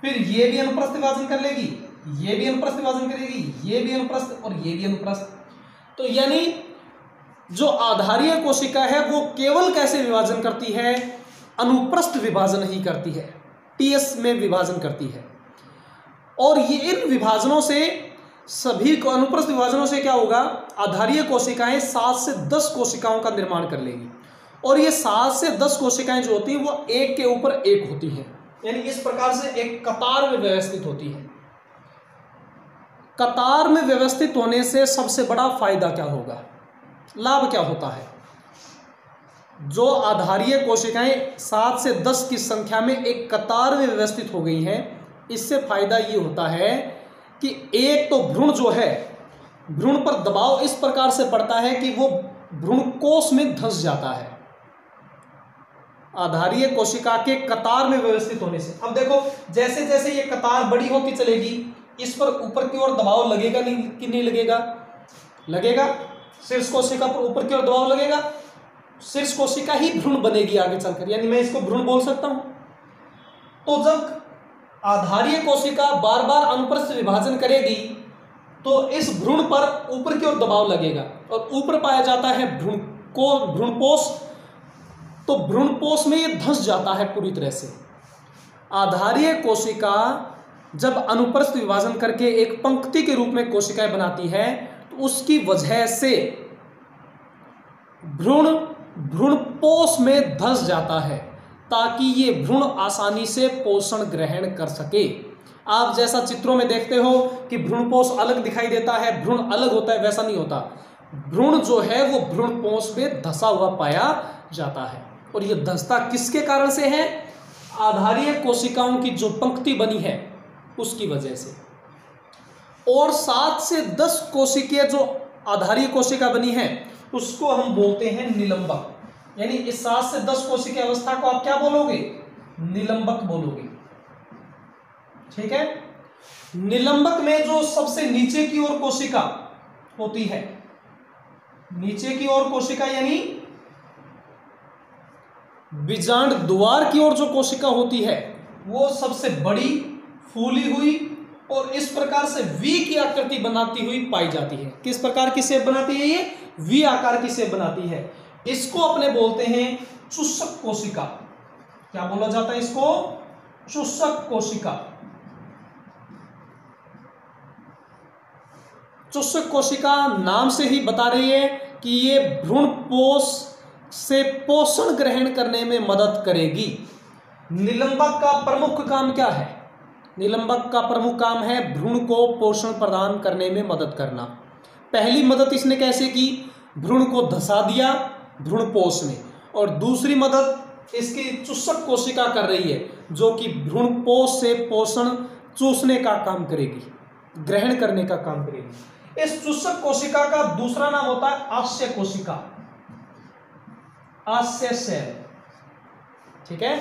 A: फिर ये भी अनुप्रस्थ विभाजन कर लेगी, ये भी अनुप्रस्थ विभाजन करेगी, ये भी अनुप्रस्थ और ये भी अनुप्रस्थ। तो यानी जो आधारीय कोशिका है वो केवल कैसे विभाजन करती है, अनुप्रस्थ विभाजन ही करती है, टीएस में विभाजन करती है। और ये इन विभाजनों से सभी को अनुप्रस्थ विभाजनों से क्या होगा, आधारीय कोशिकाएं 7 से 10 कोशिकाओं का निर्माण कर लेगी और ये 7 से 10 कोशिकाएं जो होती हैं वो एक के ऊपर एक होती हैं, यानी इस प्रकार से एक कतार में व्यवस्थित होती है। कतार में व्यवस्थित होने से सबसे बड़ा फायदा क्या होगा, लाभ क्या होता है, जो आधारीय कोशिकाएं 7 से 10 की संख्या में एक कतार में व्यवस्थित हो गई हैं, इससे फायदा ये होता है कि एक तो भ्रूण जो है, भ्रूण पर दबाव इस प्रकार से पड़ता है कि वो भ्रूण कोश में धंस जाता है आधारीय कोशिका के कतार में व्यवस्थित होने से। अब देखो जैसे जैसे ये कतार बड़ी होती चलेगी, इस पर ऊपर की ओर दबाव लगेगा नहीं कि नहीं लगेगा, लगेगा। शीर्ष कोशिका पर ऊपर की ओर दबाव लगेगा, शीर्ष कोशिका ही भ्रूण बनेगी आगे चलकर, यानी मैं इसको भ्रूण बोल सकता हूं। तो जब आधारीय कोशिका बार बार अनुप्रस्थ विभाजन करेगी तो इस भ्रूण पर ऊपर की ओर दबाव लगेगा और ऊपर पाया जाता है भ्रूणपोष, तो भ्रूणपोष में ये धंस जाता है पूरी तरह से। आधारीय कोशिका जब अनुप्रस्थ विभाजन करके एक पंक्ति के रूप में कोशिकाएं बनाती है तो उसकी वजह से भ्रूणपोष में धंस जाता है ताकि ये भ्रूण आसानी से पोषण ग्रहण कर सके। आप जैसा चित्रों में देखते हो कि भ्रूणपोष अलग दिखाई देता है, भ्रूण अलग होता है, वैसा नहीं होता। भ्रूण जो है वो भ्रूणपोष में धंसा हुआ पाया जाता है और ये धंसता किसके कारण से है, आधारीय कोशिकाओं की जो पंक्ति बनी है उसकी वजह से। और 7 से 10 कोशिकीय जो आधारीय कोशिका बनी है उसको हम बोलते हैं निलंबक, यानी इस 7 से 10 कोशिकीय अवस्था को आप क्या बोलोगे, निलंबक बोलोगे, ठीक है। निलंबक में जो सबसे नीचे की ओर कोशिका होती है, नीचे की ओर कोशिका यानी बीजांड द्वार की ओर जो कोशिका होती है वो सबसे बड़ी, फूली हुई और इस प्रकार से वी की आकृति बनाती हुई पाई जाती है। किस प्रकार की शेप बनाती है, ये वी आकार की शेप बनाती है। इसको अपने बोलते हैं चुस्सक कोशिका। क्या बोला जाता है इसको, चुस्सक कोशिका। चुस्सक कोशिका नाम से ही बता रही है कि ये भ्रूणपोष से पोषण ग्रहण करने में मदद करेगी। निलंबक का प्रमुख काम क्या है, निलंबक का प्रमुख काम है भ्रूण को पोषण प्रदान करने में मदद करना। पहली मदद इसने कैसे की, भ्रूण को धंसा दिया भ्रूणपोष में, और दूसरी मदद इसकी चुस्सक कोशिका कर रही है जो कि भ्रूणपोष से पोषण चूसने का काम करेगी, ग्रहण करने का काम करेगी। इस चुस्सक कोशिका का दूसरा नाम होता है आस्य कोशिका, आस्य सेल, ठीक है।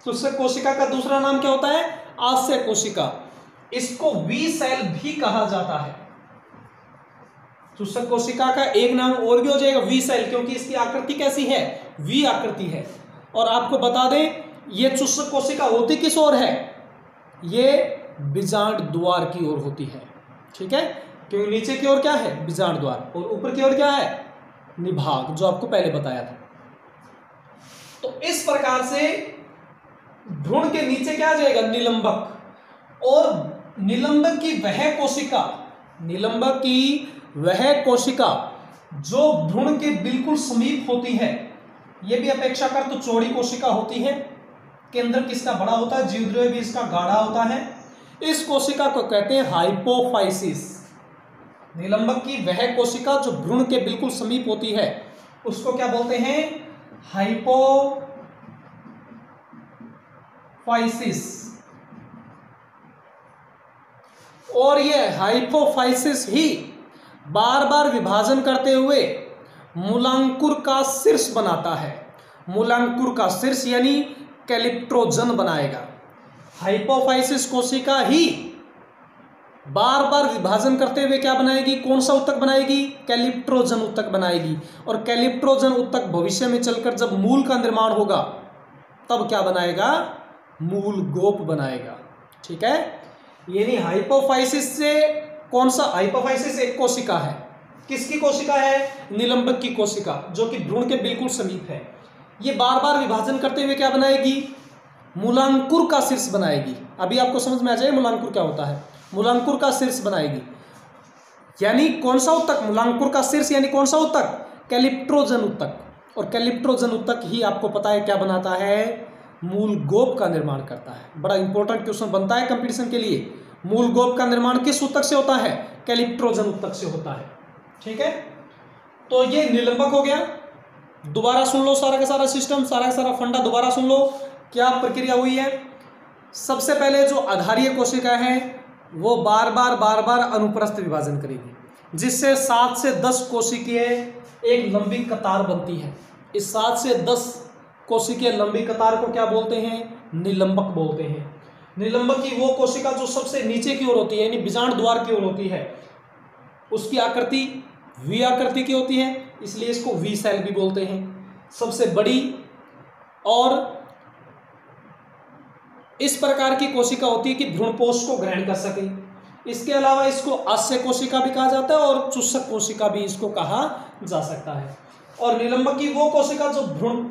A: चुस्सक कोशिका का दूसरा नाम क्या होता है, आस्य कोशिका। इसको वी सेल भी कहा जाता है। चूसक कोशिका का एक नाम और भी हो जाएगा वी सेल, क्योंकि इसकी आकृति कैसी है, वी आकृति है। और आपको बता दें ये चूसक कोशिका होती किस ओर है, ये बीजांड द्वार की ओर होती है। ठीक है, क्योंकि नीचे की ओर क्या है, बीजांड द्वार, और ऊपर की ओर क्या है, निभाग, जो आपको पहले बताया था। तो इस प्रकार से भ्रूण के नीचे क्या आ जाएगा, निलंबक, और निलंबक की वह कोशिका, निलंबक की वह कोशिका जो भ्रूण के बिल्कुल समीप होती है, यह भी अपेक्षाकृत तो चौड़ी कोशिका होती है, केंद्र किसका बड़ा होता है, जीवद्रव्य भी इसका गाढ़ा होता है। इस कोशिका को कहते हैं हाइपोफाइसिस। निलंबक की वह कोशिका जो भ्रूण के बिल्कुल समीप होती है उसको क्या बोलते हैं, हाइपोफाइसिस। और यह हाइपोफाइसिस ही बार बार विभाजन करते हुए मूलांकुर का शीर्ष बनाता है। मूलांकुर का शीर्ष यानी कैलिप्ट्रोजन बनाएगा। हाइपोफाइसिस कोशिका ही बार बार विभाजन करते हुए क्या बनाएगी, कौन सा उत्तक बनाएगी, कैलिप्ट्रोजन उत्तक बनाएगी। और कैलिप्ट्रोजन उत्तक भविष्य में चलकर जब मूल का निर्माण होगा तब क्या बनाएगा, मूल गोप बनाएगा। ठीक है, यानी हाइपोफाइसिस से कौन सा, हाइपोफाइसिस एक कोशिका है, किसकी कोशिका है, निलंबक की कोशिका, जो कि भ्रूण के बिल्कुल समीप है। ये बार बार विभाजन करते हुए क्या बनाएगी, मूलांकुर का शीर्ष बनाएगी। अभी आपको समझ में आ जाए मूलांकुर क्या होता है, मूलांकुर का शीर्ष बनाएगी। यानी कौन सा उत्तक, मूलांकुर का शीर्ष यानी कौन सा उत्तक, कैलिप्ट्रोजन उत्तक। और कैलिप्ट्रोजन उत्तक ही आपको पता है क्या बनाता है, मूल गोप का निर्माण करता है। बड़ा इंपॉर्टेंट क्वेश्चन बनता है कंपटीशन के लिए, मूल गोप का निर्माण किस उत्तक से होता है, कैलिप्ट्रोजन उत्तक से होता है। ठीक है, तो ये निलंबक हो गया। दोबारा सुन लो सारा का सारा सिस्टम, सारा का सारा फंडा दोबारा सुन लो, क्या प्रक्रिया हुई है। सबसे पहले जो आधारीय कोशिका है वो बार बार अनुप्रस्थ विभाजन करेगी, जिससे 7 से 10 कोशिकीय एक लंबी कतार बनती है। इस 7 से 10 कोशिकीय लंबी कतार को क्या बोलते हैं, निलंबक बोलते हैं। निलंबक की वो कोशिका जो सबसे नीचे की ओर होती है यानी बीजांड द्वार की ओर होती है, उसकी आकृति वी आकृति की होती है, इसलिए इसको वी सेल भी बोलते हैं। सबसे बड़ी और इस प्रकार की कोशिका होती है कि भ्रूणपोष को ग्रहण कर सके। इसके अलावा इसको आस्य कोशिका भी कहा जाता है और चूसक कोशिका भी इसको कहा जा सकता है। और निलंबक की वो कोशिका जो भ्रूण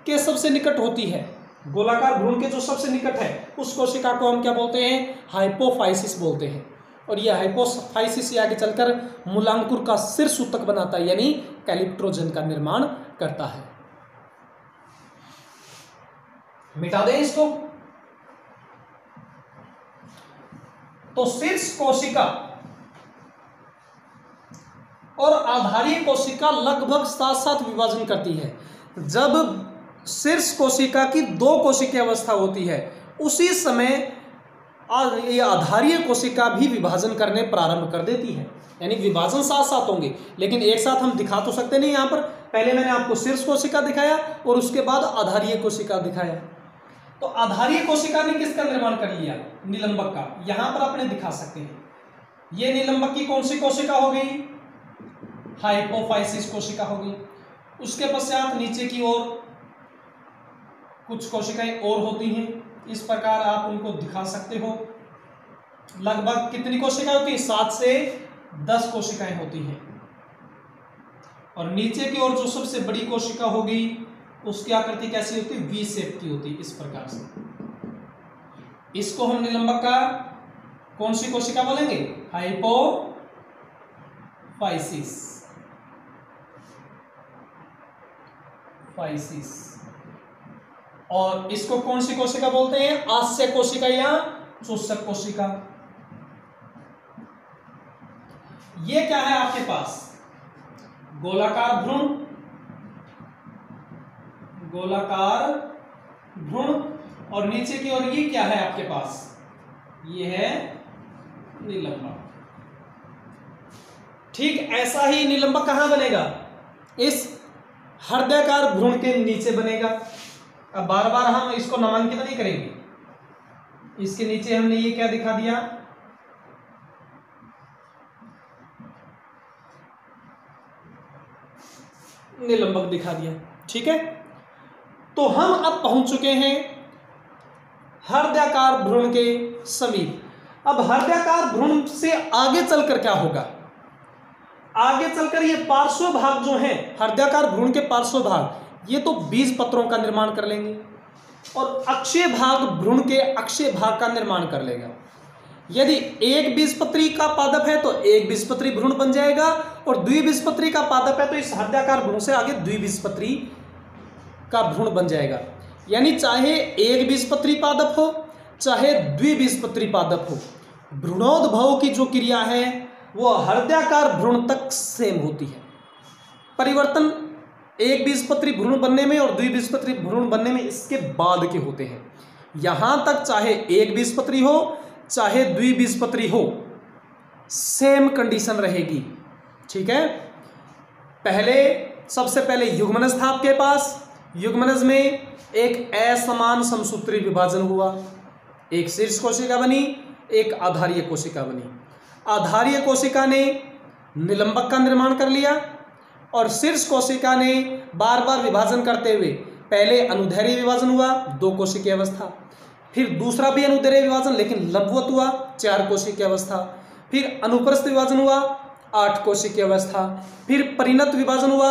A: के सबसे निकट होती है, गोलाकार भ्रूण के जो सबसे निकट है, उस कोशिका को हम क्या बोलते हैं, हाइपोफाइसिस बोलते हैं। और यह हाइपोफाइसिस आगे चलकर मूलांकुर का शीर्ष उत्तक बनाता है यानी कैलिप्ट्रोजन का निर्माण करता है। मिटा दें इसको। तो शीर्ष कोशिका और आधारीय कोशिका लगभग साथ साथ विभाजन करती है। जब शीर्ष कोशिका की 2 कोशिकीय अवस्था होती है उसी समय ये आधारीय कोशिका भी विभाजन करने प्रारंभ कर देती है। यानी विभाजन साथ साथ होंगे, लेकिन एक साथ हम दिखा तो सकते नहीं। यहाँ पर पहले मैंने आपको शीर्ष कोशिका दिखाया और उसके बाद आधारीय कोशिका दिखाया। तो आधारीय कोशिका ने किसका निर्माण कर लिया, निलंबक का। यहां पर अपने दिखा सकते हैं, ये निलंबक की कौन सी कोशिका हो गई, हाइपोफाइसिस कोशिका हो गई। उसके पश्चात नीचे की ओर कुछ कोशिकाएं और होती हैं, इस प्रकार आप उनको दिखा सकते हो। लगभग कितनी कोशिकाएं होती हैं, 7 से 10 कोशिकाएं होती हैं। और नीचे की ओर जो सबसे बड़ी कोशिका होगी उसकी आकृति कैसी होती है, वी शेप की होती है, इस प्रकार से। इसको हम निलंबक का कौन सी कोशिका बोलेंगे, हाइपोफाइसिस। और इसको कौन सी कोशिका बोलते हैं, आस्य कोशिका या चूसक कोशिका। ये क्या है आपके पास, गोलाकार भ्रूण, गोलाकार भ्रूण। और नीचे की ओर ये क्या है आपके पास, ये है निलंबक। ठीक ऐसा ही निलंबक कहां बनेगा, इस हृदयाकार भ्रूण के नीचे बनेगा। अब बार बार हम इसको नामांकित नहीं करेंगे, इसके नीचे हमने ये क्या दिखा दिया, निलंबक दिखा दिया। ठीक है, तो हम अब पहुंच चुके हैं हृदयाकार भ्रूण के समीप। अब हृदयाकार भ्रूण से आगे चलकर क्या होगा? आगे चलकर ये पार्श्व भाग जो है, हृदयाकार भ्रूण के पार्श्व भाग, ये तो बीज पत्रों का निर्माण कर लेंगे और अक्षीय भाग भ्रूण के अक्षीय भाग का निर्माण कर लेगा। यदि एक बीजपत्री का पादप है तो एक बीजपत्री भ्रूण बन जाएगा, और द्विबीजपत्री का पादप है तो इस हृदयाकार भ्रूण से आगे द्विबीजपत्री का भ्रूण बन जाएगा। यानी चाहे एक बीजपत्री पादप हो चाहे द्विबीजपत्री पादप हो, भ्रूणोद्भव की जो क्रिया है वो हृदयाकार भ्रूण तक सेम होती है। परिवर्तन एक बीजपत्री भ्रूण बनने में और द्विबीजपत्री भ्रूण बनने में इसके बाद के होते हैं। यहां तक चाहे एक बीजपत्री हो चाहे द्विबीजपत्री हो, सेम कंडीशन रहेगी। ठीक है, सबसे पहले युग्मनज था आपके पास। युग्मनज में एक असमान समसूत्री विभाजन हुआ, एक शीर्ष कोशिका बनी, एक आधारीय कोशिका बनी। आधारीय कोशिका ने निलंबक का निर्माण कर लिया और शीर्ष कोशिका ने बार बार विभाजन करते हुए, पहले अनुदैर्घ्य विभाजन हुआ 2 कोशिकीय अवस्था, फिर दूसरा भी अनुदैर्घ्य विभाजन लेकिन लंबवत हुआ 4 कोशिकीय अवस्था, फिर अनुप्रस्थ विभाजन हुआ 8 कोशिकीय अवस्था, फिर परिणत विभाजन हुआ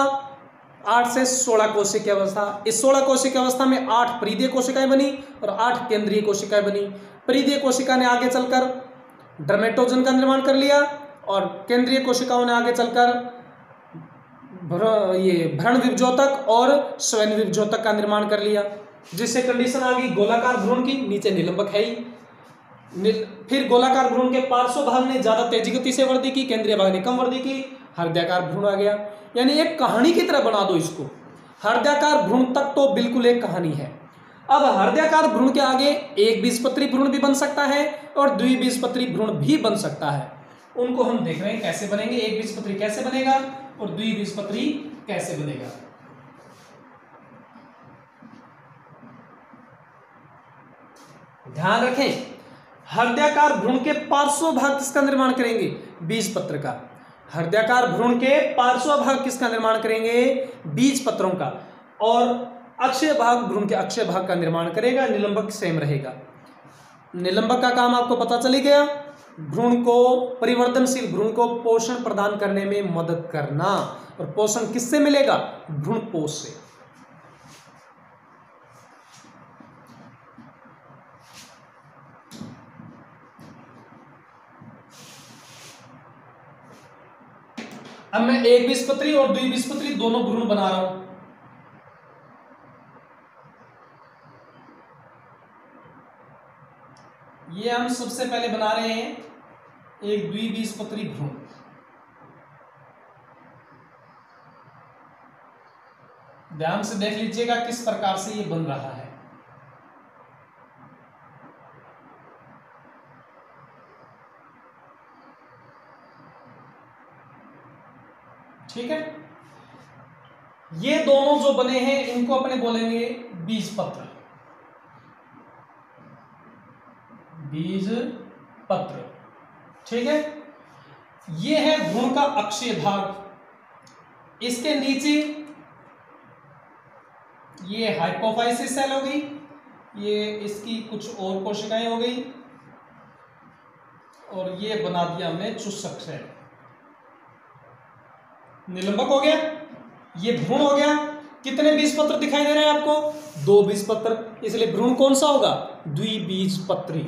A: 8 से 16 कोशिकीय अवस्था। इस 16 कोशिकीय अवस्था में 8 परिधीय कोशिकाएं बनी और 8 केंद्रीय कोशिकाएं बनी। परिधीय कोशिका ने आगे चलकर डर्मेटोजन का निर्माण कर लिया और केंद्रीय कोशिकाओं ने आगे चलकर भ्रण विभजोतक और स्वयं विभजोतक का निर्माण कर लिया, जिससे कंडीशन आ गई गोलाकार भ्रूण की। नीचे निलंबक है ही। फिर गोलाकार भ्रूण के पार्श्व भाग ने ज्यादा तेजी गति से वृद्धि की, केंद्रीय भाग ने कम वृद्धि की, हृदयाकार भ्रूण आ गया। यानी एक कहानी की तरह बना दो इसको। हृदयाकार भ्रूण तक तो बिल्कुल एक कहानी है। अब हृदयाकार भ्रूण के आगे एक बीजपत्री भ्रूण भी बन सकता है और द्विबीजपत्री भ्रूण भी बन सकता है। उनको हम देख रहे हैं कैसे बनेंगे, एक बीजपत्री कैसे बनेगा और द्विबीजपत्री कैसे बनेगा। ध्यान रखें, हृदयाकार भ्रूण के पार्श्व भाग किसका निर्माण करेंगे? बीजपत्र का। हृदयाकार भ्रूण के पार्श्व भाग किसका निर्माण करेंगे? बीजपत्रों का। और अक्षीय भाग भ्रूण के अक्षीय भाग का निर्माण करेगा। निलंबक सेम रहेगा। निलंबक का काम आपको पता चली गया। भ्रूण को, परिवर्तनशील भ्रूण को पोषण प्रदान करने में मदद करना। और पोषण किससे मिलेगा? भ्रूण पोष से। अब मैं एक बीजपत्री और द्विबीजपत्री दोनों भ्रूण बना रहा हूं। ये हम सबसे पहले बना रहे हैं एक द्विबीजपत्री भ्रूण। ध्यान से देख लीजिएगा किस प्रकार से ये बन रहा है। ठीक है, ये दोनों जो बने हैं इनको अपने बोलेंगे बीजपत्र। बीजपत्र, ठीक है। ये है भ्रूण का अक्षीय भाग। इसके नीचे ये हाइपोफाइसिस सेल हो गई, ये इसकी कुछ और कोशिकाएं हो गई और ये बना दिया हमने चुस्सक सेल। निलंबक हो गया, ये भ्रूण हो गया। कितने बीजपत्र दिखाई दे रहे हैं आपको? 2 बीजपत्र, इसलिए भ्रूण कौन सा होगा? द्विबीजपत्री।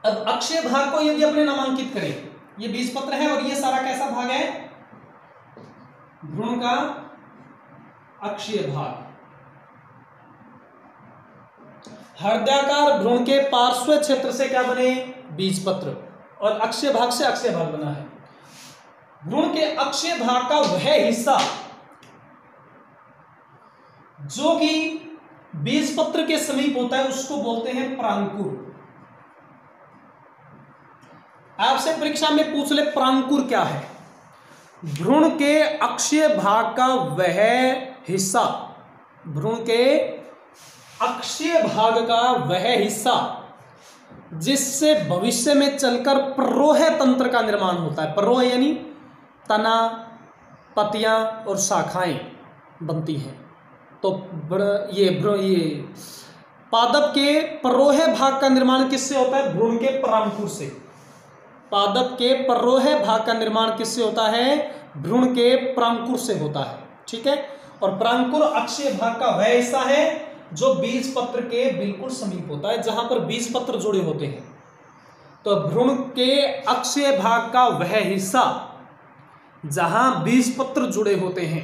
A: अब अक्षीय भाग को यदि अपने नामांकित करें, ये बीजपत्र है और ये सारा कैसा भाग है? भ्रूण का अक्षीय भाग। हृदयाकार भ्रूण के पार्श्व क्षेत्र से क्या बने? बीजपत्र। और अक्षीय भाग से अक्षीय भाग बना है। भ्रूण के अक्षीय भाग का वह हिस्सा जो कि बीजपत्र के समीप होता है उसको बोलते हैं प्रांकुर। आपसे परीक्षा में पूछ ले प्रांकुर क्या है? भ्रूण के अक्षीय भाग का वह हिस्सा, भ्रूण के अक्षीय भाग का वह हिस्सा जिससे भविष्य में चलकर प्ररोह तंत्र का निर्माण होता है। प्ररोह यानी तना, पत्तियां और शाखाएं बनती हैं। तो ये पादप के पर्रोहे भाग का निर्माण किससे होता है? भ्रूण के परांकुर से। पादप के पर्रोहे भाग का निर्माण किससे होता है? भ्रूण के परांकुर से होता है। ठीक है। और परांकुर अक्षीय भाग का वह हिस्सा है जो बीज पत्र के बिल्कुल समीप होता है, जहां पर बीज पत्र जुड़े होते हैं। तो भ्रूण के अक्षीय भाग का वह हिस्सा जहां बीज पत्र जुड़े होते हैं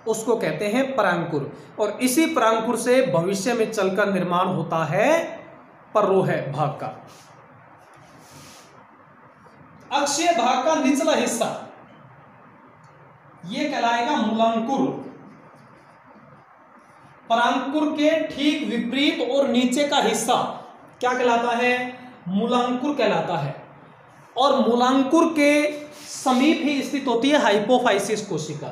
A: उसको कहते हैं परांकुर। और इसी परांकुर से भविष्य में चलकर निर्माण होता है पर्रोहे भाग का। अक्षीय भाग का निचला हिस्सा यह कहलाएगा मूलांकुर। परांकुर के ठीक विपरीत और नीचे का हिस्सा क्या कहलाता है? मूलांकुर कहलाता है। और मूलांकुर के समीप ही स्थित होती है हाइपोफाइसिस कोशिका,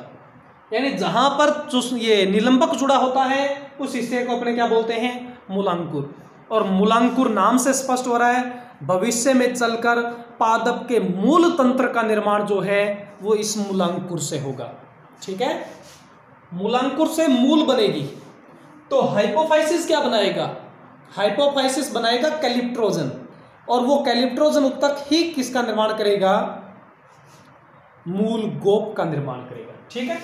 A: यानी जहां पर ये निलंबक जुड़ा होता है उस हिस्से को अपने क्या बोलते हैं? मूलांकुर। और मूलांकुर नाम से स्पष्ट हो रहा है भविष्य में चलकर पादप के मूल तंत्र का निर्माण जो है वो इस मूलांकुर से होगा। ठीक है। मूलांकुर से मूल बनेगी। तो हाइपोफाइसिस क्या बनाएगा? हाइपोफाइसिस बनाएगा कैलिप्ट्रोजन। और वो कैलिप्ट्रोजन उत्तक ही किसका निर्माण करेगा? मूल गोप का निर्माण करेगा। ठीक है।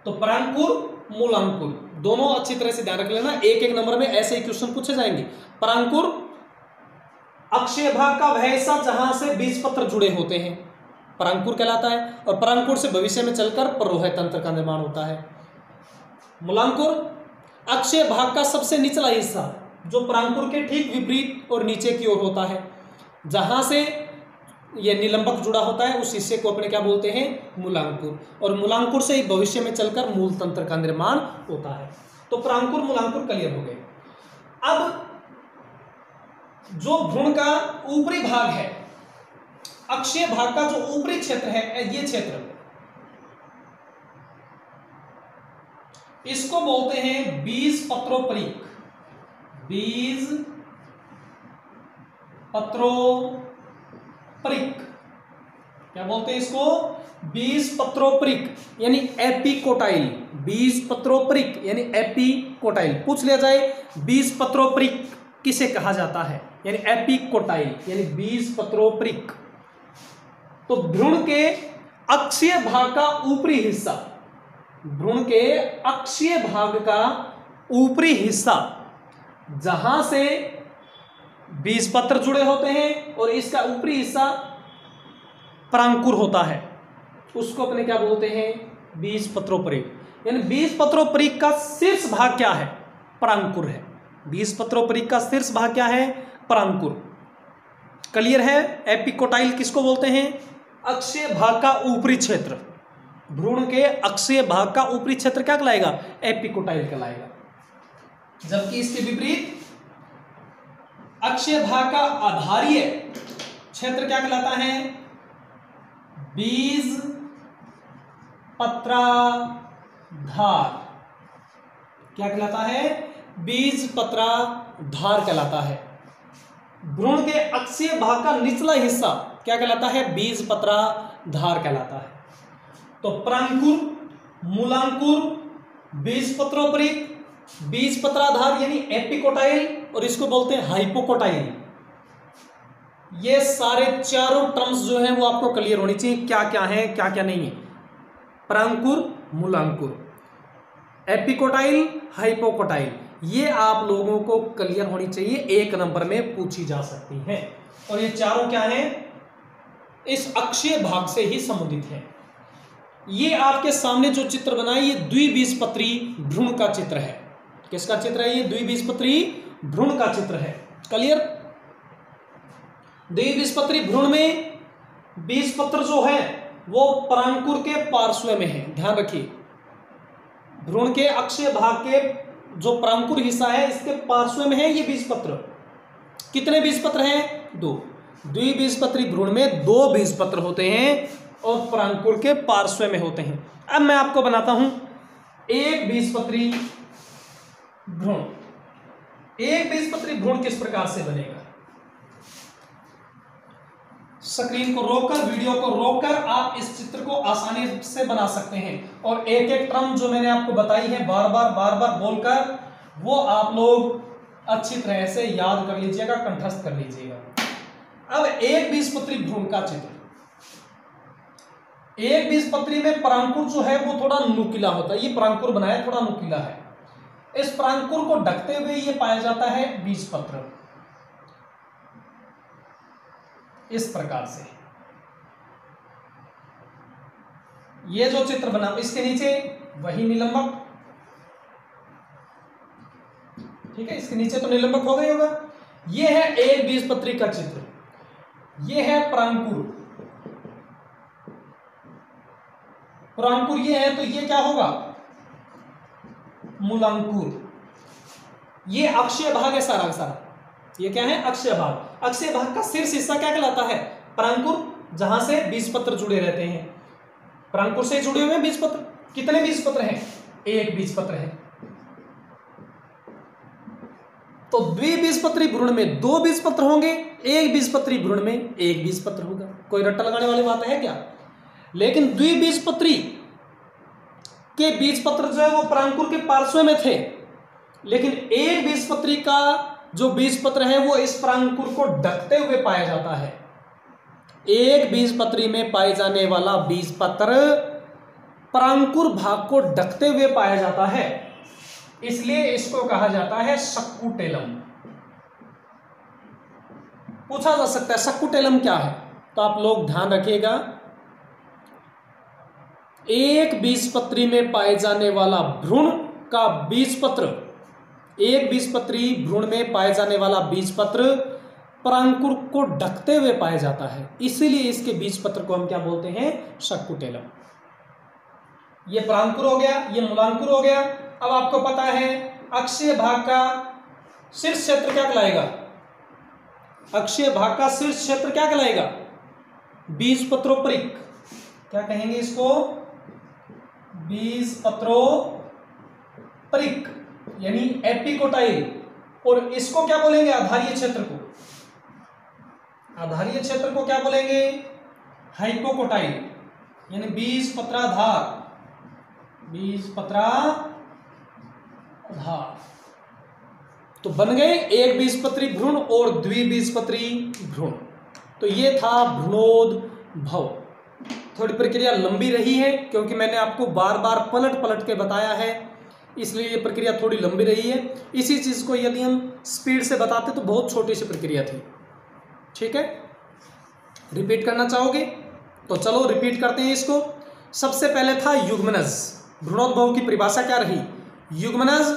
A: तो परांकुर, मूलांकुर दोनों अच्छी तरह से ध्यान रख लेना, एक एक नंबर में ऐसे ही क्वेश्चन पूछे जाएंगे। परांकुर अक्षीय भाग का वह हिस्सा जहां से बीज पत्र जुड़े होते हैं परांकुर कहलाता है। और परांकुर से भविष्य में चलकर पर्रोहे तंत्र का निर्माण होता है। मूलांकुर अक्षीय भाग का सबसे निचला हिस्सा जो परांकुर के ठीक विपरीत और नीचे की ओर होता है, जहां से यह निलंबक जुड़ा होता है उस हिस्से को अपने क्या बोलते हैं? मूलांकुर। और मूलांकुर से ही भविष्य में चलकर मूल तंत्र का निर्माण होता है। तो परांकुर मूलांकुर क्लियर हो गए। अब जो भ्रूण का ऊपरी भाग है, अक्षीय भाग का जो ऊपरी क्षेत्र है, ये क्षेत्र इसको बोलते हैं बीज पत्रोपरीक। बीज पत्रोपरीक क्या बोलते हैं इसको? बीज पत्रोपरीक यानी एपिकोटाइल। बीज पत्रोपरीक यानी एपिकोटाइल। पूछ लिया जाए बीज पत्रोपरीक किसे कहा जाता है, यानी एपिकोटाइल यानी बीज पत्रोपरीक। तो भ्रूण के अक्षीय भाग का ऊपरी हिस्सा, भ्रूण के अक्षीय भाग का ऊपरी हिस्सा जहां से बीज पत्र जुड़े होते हैं और इसका ऊपरी हिस्सा परांकुर होता है, उसको अपने क्या बोलते हैं? बीज पत्रोपरीक। यानी बीज पत्रोपरीक का शीर्ष भाग क्या है? परांकुर है। बीज पत्रोपरीक का शीर्ष भाग क्या है? परांकुर। क्लियर है? एपिकोटाइल किसको बोलते हैं? अक्षीय भाग का ऊपरी क्षेत्र। भ्रूण के अक्षीय भाग का ऊपरी क्षेत्र क्या कहलाएगा? एपिकोटाइल कहलाएगा। जबकि इसके विपरीत अक्षीय भाग का आधारीय क्षेत्र क्या कहलाता है? बीज पत्राधार। क्या कहलाता है? बीज पत्राधार कहलाता है। भ्रूण के अक्षीय भाग का निचला हिस्सा क्या कहलाता है? बीज पत्राधार कहलाता है। तो परांकुर, मूलांकुर, बीज पत्रोपरीक, बीज पत्राधार यानी एपिकोटाइल और इसको बोलते हैं हाइपोकोटाइल। ये सारे चारों टर्म्स जो हैं वो आपको क्लियर होनी चाहिए, क्या क्या है क्या क्या नहीं है। परांकुर, मूलांकुर, एपिकोटाइल, हाइपोकोटाइल, ये आप लोगों को क्लियर होनी चाहिए, एक नंबर में पूछी जा सकती है। और ये चारों क्या हैं? इस अक्षीय भाग से ही संबंधित है। ये आपके सामने जो चित्र बना है ये द्विबीजपत्री भ्रूण का चित्र है। किसका चित्र है? ये द्विबीजपत्री भ्रूण का चित्र है। क्लियर? द्विबीजपत्री भ्रूण में बीज पत्र जो है वो परांकुर के पार्श्व में है। ध्यान रखिए, भ्रूण के अक्षीय भाग के जो परांकुर हिस्सा है इसके पार्श्व में है ये बीज पत्र। कितने बीज पत्र हैं? 2। द्विबीजपत्री भ्रूण में 2 बीज पत्र होते हैं और परांकुर के पार्श्व में होते हैं। अब मैं आपको बनाता हूं एक बीजपत्री भ्रूण। एक बीजपत्री भ्रूण किस प्रकार से बनेगा? स्क्रीन को रोककर, वीडियो को रोककर आप इस चित्र को आसानी से बना सकते हैं। और एक एक टर्म जो मैंने आपको बताई है बार बार बोलकर वो आप लोग अच्छी तरह से याद कर लीजिएगा, कंठस्थ कर लीजिएगा। अब एक बीजपत्री भ्रूण का चित्र। एक बीजपत्री में परांकुर जो है वो थोड़ा नुकीला होता है। ये परांकुर बनाया थोड़ा नुकीला है। इस परांकुर को ढकते हुए ये पाया जाता है बीजपत्र, इस प्रकार से। ये जो चित्र बना इसके नीचे वही निलंबक, ठीक है, इसके नीचे तो निलंबक हो गई होगा। ये है एक बीजपत्री का चित्र, ये है परांकुर। परांकुर ये है तो ये क्या होगा, मूलांकुर। ये अक्षीय भाग है सारा सारा। ये क्या है, अक्षीय भाग। अक्षीय भाग का शीर्ष हिस्सा क्या कहलाता है, परांकुर, जहां से बीजपत्र जुड़े रहते हैं। परांकुर से जुड़े हुए बीजपत्र। कितने बीजपत्र हैं, एक बीजपत्र है। तो द्विबीजपत्री भ्रूण में दो बीजपत्र होंगे, एक बीजपत्री भ्रूण में एक बीजपत्र होगा। कोई रट्टा लगाने वाली बात है क्या। लेकिन द्विबीजपत्री के बीजपत्र जो है वो परांकुर के पार्श्व में थे, लेकिन एक बीजपत्री का जो बीजपत्र है वो इस परांकुर को ढकते हुए पाया जाता है। एक बीजपत्री में पाए जाने वाला बीजपत्र परांकुर भाग को ढकते हुए पाया जाता है, इसलिए इसको कहा जाता है सक्कुटेलम। पूछा जा सकता है सक्कुटेलम क्या है, तो आप लोग ध्यान रखिएगा। एक बीजपत्री में पाए जाने वाला भ्रूण का बीजपत्र, एक बीजपत्री भ्रूण में पाए जाने वाला बीजपत्र परांकुर को ढकते हुए पाया जाता है, इसीलिए इसके बीजपत्र को हम क्या बोलते हैं, सक्कुटेलम। ये परांकुर हो गया, ये मूलांकुर हो गया। अब आपको पता है अक्षीय भाग का शीर्ष क्षेत्र क्या कहलाएगा, अक्षीय भाग का शीर्ष क्षेत्र क्या कहलाएगा, बीजपत्रोपरिक। क्या कहेंगे इसको, बीजपत्रोपरिक यानी एपिकोटाइल। और इसको क्या बोलेंगे, आधारीय क्षेत्र को, आधारीय क्षेत्र को क्या बोलेंगे, हाइपोकोटाइल यानी बीजपत्राधार, बीजपत्राधार। तो बन गए एक बीजपत्री भ्रूण और द्विबीजपत्री भ्रूण। तो ये था भ्रूणोद्भव। थोड़ी प्रक्रिया लंबी रही है क्योंकि मैंने आपको बार बार पलट पलट के बताया है, इसलिए ये प्रक्रिया थोड़ी लंबी रही है। इसी चीज को यदि हम स्पीड से बताते तो बहुत छोटी सी प्रक्रिया थी। ठीक है, रिपीट करना चाहोगे तो चलो रिपीट करते हैं इसको। सबसे पहले था युग्मनज। भ्रूणोद्भव की परिभाषा क्या रही, युग्मनज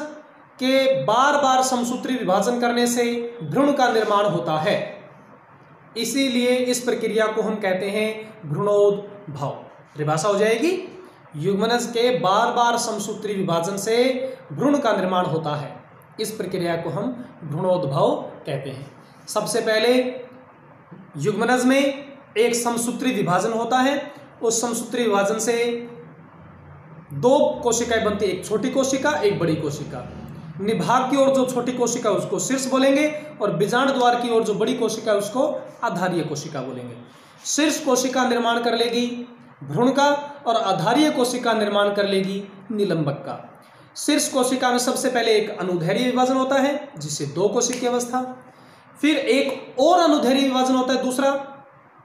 A: के बार बार समसूत्री विभाजन करने से भ्रूण का निर्माण होता है, इसीलिए इस प्रक्रिया को हम कहते हैं भ्रूणोद्भव। परिभाषा हो जाएगी, युग्मनज के बार बार समसूत्री विभाजन से भ्रूण का निर्माण होता है, इस प्रक्रिया को हम भ्रूणोद्भव कहते हैं। सबसे पहले युग्मनज में एक समसूत्री विभाजन होता है, उस समसूत्री विभाजन से दो कोशिकाएं बनती है, एक छोटी कोशिका एक बड़ी कोशिका। निभाग की ओर जो छोटी कोशिका उसको शीर्ष बोलेंगे और बीजांड द्वार की ओर जो बड़ी कोशिका उसको आधारीय कोशिका बोलेंगे। शीर्ष कोशिका निर्माण कर लेगी भ्रूण का और आधारीय कोशिका निर्माण कर लेगी निलंबक का। शीर्ष कोशिका में सबसे पहले एक अनुदैर्घ्य विभाजन होता है जिससे दो कोशिकीय अवस्था, फिर एक और अनुदैर्घ्य विभाजन होता है दूसरा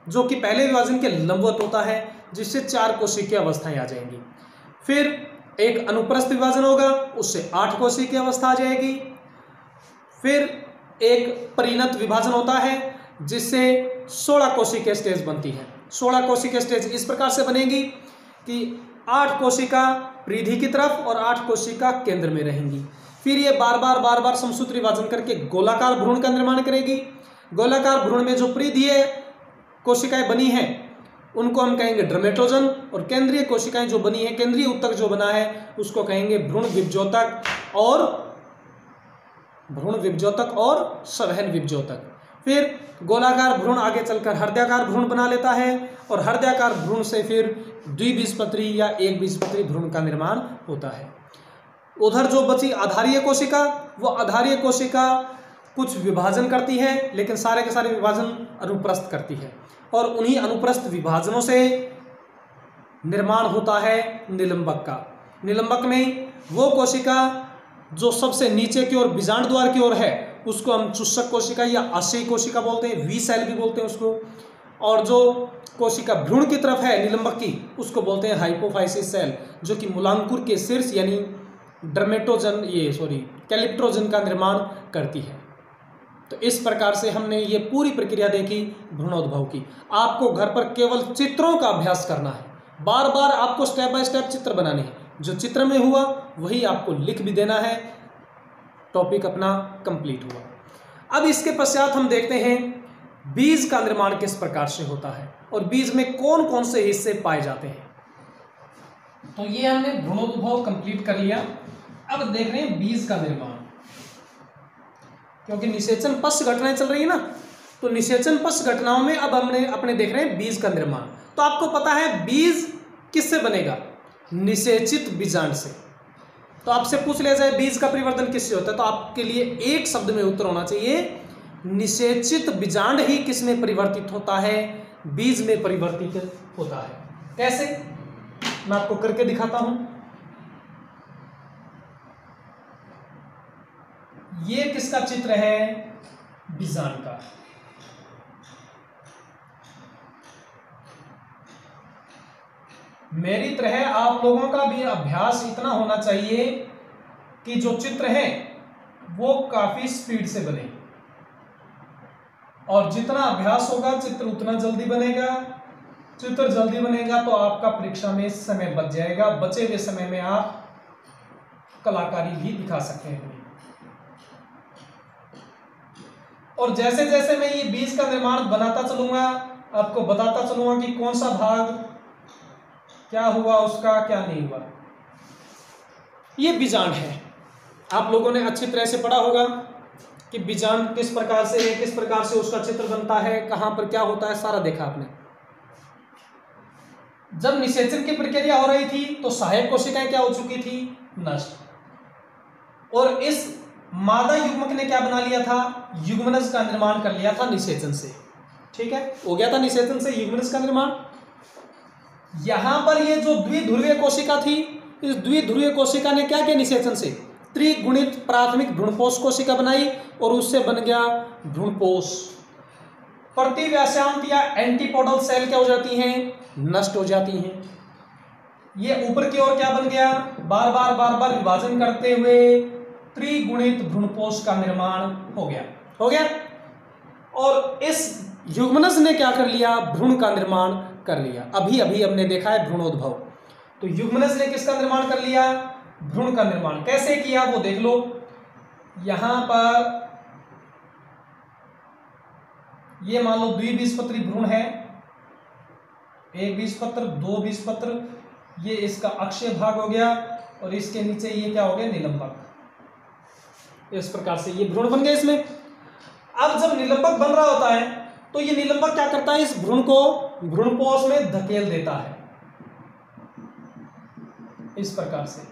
A: जो कि पहले विभाजन के लंबवत होता है जिससे चार कोशिकीय अवस्थाएं आ जाएंगी। फिर एक अनुप्रस्थ विभाजन होगा उससे 8 कोशिकीय अवस्था आ जाएगी। फिर एक परिणत विभाजन होता है जिससे 16 कोशिकीय स्टेज बनती है। 16 कोशिकीय स्टेज इस प्रकार से बनेगी कि 8 कोशिका परिधि की तरफ और 8 कोशिका केंद्र में रहेंगी। फिर ये बार बार समसूत्री विभाजन करके गोलाकार भ्रूण का निर्माण करेगी। गोलाकार भ्रूण में जो परिधीय कोशिकाएं बनी हैं उनको हम कहेंगे ड्रमेटोजन, और केंद्रीय कोशिकाएं जो बनी है, केंद्रीय ऊतक जो बना है उसको कहेंगे भ्रूण विभजोतक और संवहन विभजोतक। फिर गोलाकार भ्रूण आगे चलकर हृदयाकार भ्रूण बना लेता है और हृदयाकार भ्रूण से फिर द्विबीजपत्री या एक बीजपत्री भ्रूण का निर्माण होता है। उधर जो बची आधारीय कोशिका, वो आधारीय कोशिका कुछ विभाजन करती है, लेकिन सारे के सारे विभाजन अनुप्रस्थ करती है, और उन्हीं अनुप्रस्थ विभाजनों से निर्माण होता है निलंबक का। निलंबक में वो कोशिका जो सबसे नीचे की ओर बीजांड द्वार की ओर है उसको हम चुस्सक कोशिका या आशयी कोशिका बोलते हैं, वी सेल भी बोलते हैं उसको, और जो कोशिका भ्रूण की तरफ है निलंबक की उसको बोलते हैं हाइपोफाइसिस सेल, जो कि मूलांकुर के शीर्ष यानी कैलिप्ट्रोजन का निर्माण करती है। तो इस प्रकार से हमने ये पूरी प्रक्रिया देखी भ्रूणोद्भव की। आपको घर पर केवल चित्रों का अभ्यास करना है, बार बार आपको स्टेप बाय स्टेप चित्र बनाने हैं, जो चित्र में हुआ वही आपको लिख भी देना है, टॉपिक अपना कंप्लीट हुआ। अब इसके पश्चात हम देखते हैं बीज का निर्माण किस प्रकार से होता है और बीज में कौन कौन से हिस्से पाए जाते हैं। तो ये हमने भ्रूणोद्भव कंप्लीट कर लिया। अब देख रहे हैं बीज का निर्माण, क्योंकि निषेचन पश्च घटनाएं चल रही है ना, तो निषेचन पश्च घटनाओं में अब हमने अपने देख रहे हैं बीज का निर्माण। तो आपको पता है बीज किससे बनेगा, निषेचित बीजांड से। तो आपसे पूछ लिया जाए बीज का परिवर्तन किससे होता है, तो आपके लिए एक शब्द में उत्तर होना चाहिए, निषेचित बीजांड ही किसमें परिवर्तित होता है, बीज में परिवर्तित होता है। कैसे, मैं आपको करके दिखाता हूं। ये किसका चित्र है, बीजांड का। मेरी तरह आप लोगों का भी अभ्यास इतना होना चाहिए कि जो चित्र है वो काफी स्पीड से बने, और जितना अभ्यास होगा चित्र उतना जल्दी बनेगा। चित्र जल्दी बनेगा तो आपका परीक्षा में समय बच जाएगा, बचे हुए समय में आप कलाकारी भी दिखा सकते हैं। और जैसे जैसे मैं ये बीज का निर्माण बनाता चलूंगा, आपको बताता चलूंगा कि कौन सा भाग क्या हुआ उसका, क्या नहीं हुआ। ये बीजांड है, आप लोगों ने अच्छी तरह से पढ़ा होगा कि बीजांड किस प्रकार से है, किस प्रकार से उसका चित्र बनता है, कहां पर क्या होता है, सारा देखा आपने। जब निषेचन की प्रक्रिया हो रही थी तो सहायक कोशिकाएं क्या हो चुकी थी, नष्ट, और इस मादा युग्मक ने क्या बना लिया था, युग्मनज का निर्माण कर लिया था निषेचन से। ठीक है, हो गया था निषेचन से युग्मनज का निर्माण। यहां पर ये जो द्विध्रुवीय कोशिका थी, इस द्विध्रुवीय कोशिका ने क्या किया, निषेचन से त्रिगुणित प्राथमिक भ्रूणपोष कोशिका बनाई और उससे बन गया भ्रूणपोष। प्रतिव्यासांत या एंटीपोडल सेल क्या हो जाती हैं, नष्ट हो जाती हैं। ये ऊपर की ओर क्या बन गया, बार बार विभाजन करते हुए त्रिगुणित भ्रूणपोष का निर्माण हो गया। और इस युग्मनज ने क्या कर लिया, भ्रूण का निर्माण कर लिया। अभी अभी हमने देखा है भ्रूणोद्भव, तो युग्मनज ने किसका निर्माण कर लिया, भ्रूण का निर्माण। कैसे किया वो देख लो। यहां पर ये मान लो द्विबीजपत्री भ्रूण है, एक बीजपत्र, दो बीजपत्र, ये इसका अक्षीय भाग हो गया, और इसके नीचे ये क्या हो गया, निलंबक। इस प्रकार से ये भ्रूण बन गए इसमें। अब जब निलंबक बन रहा होता है तो ये निलंबक क्या करता है, इस भ्रूण को भ्रूणपोष में धकेल देता है, इस प्रकार से।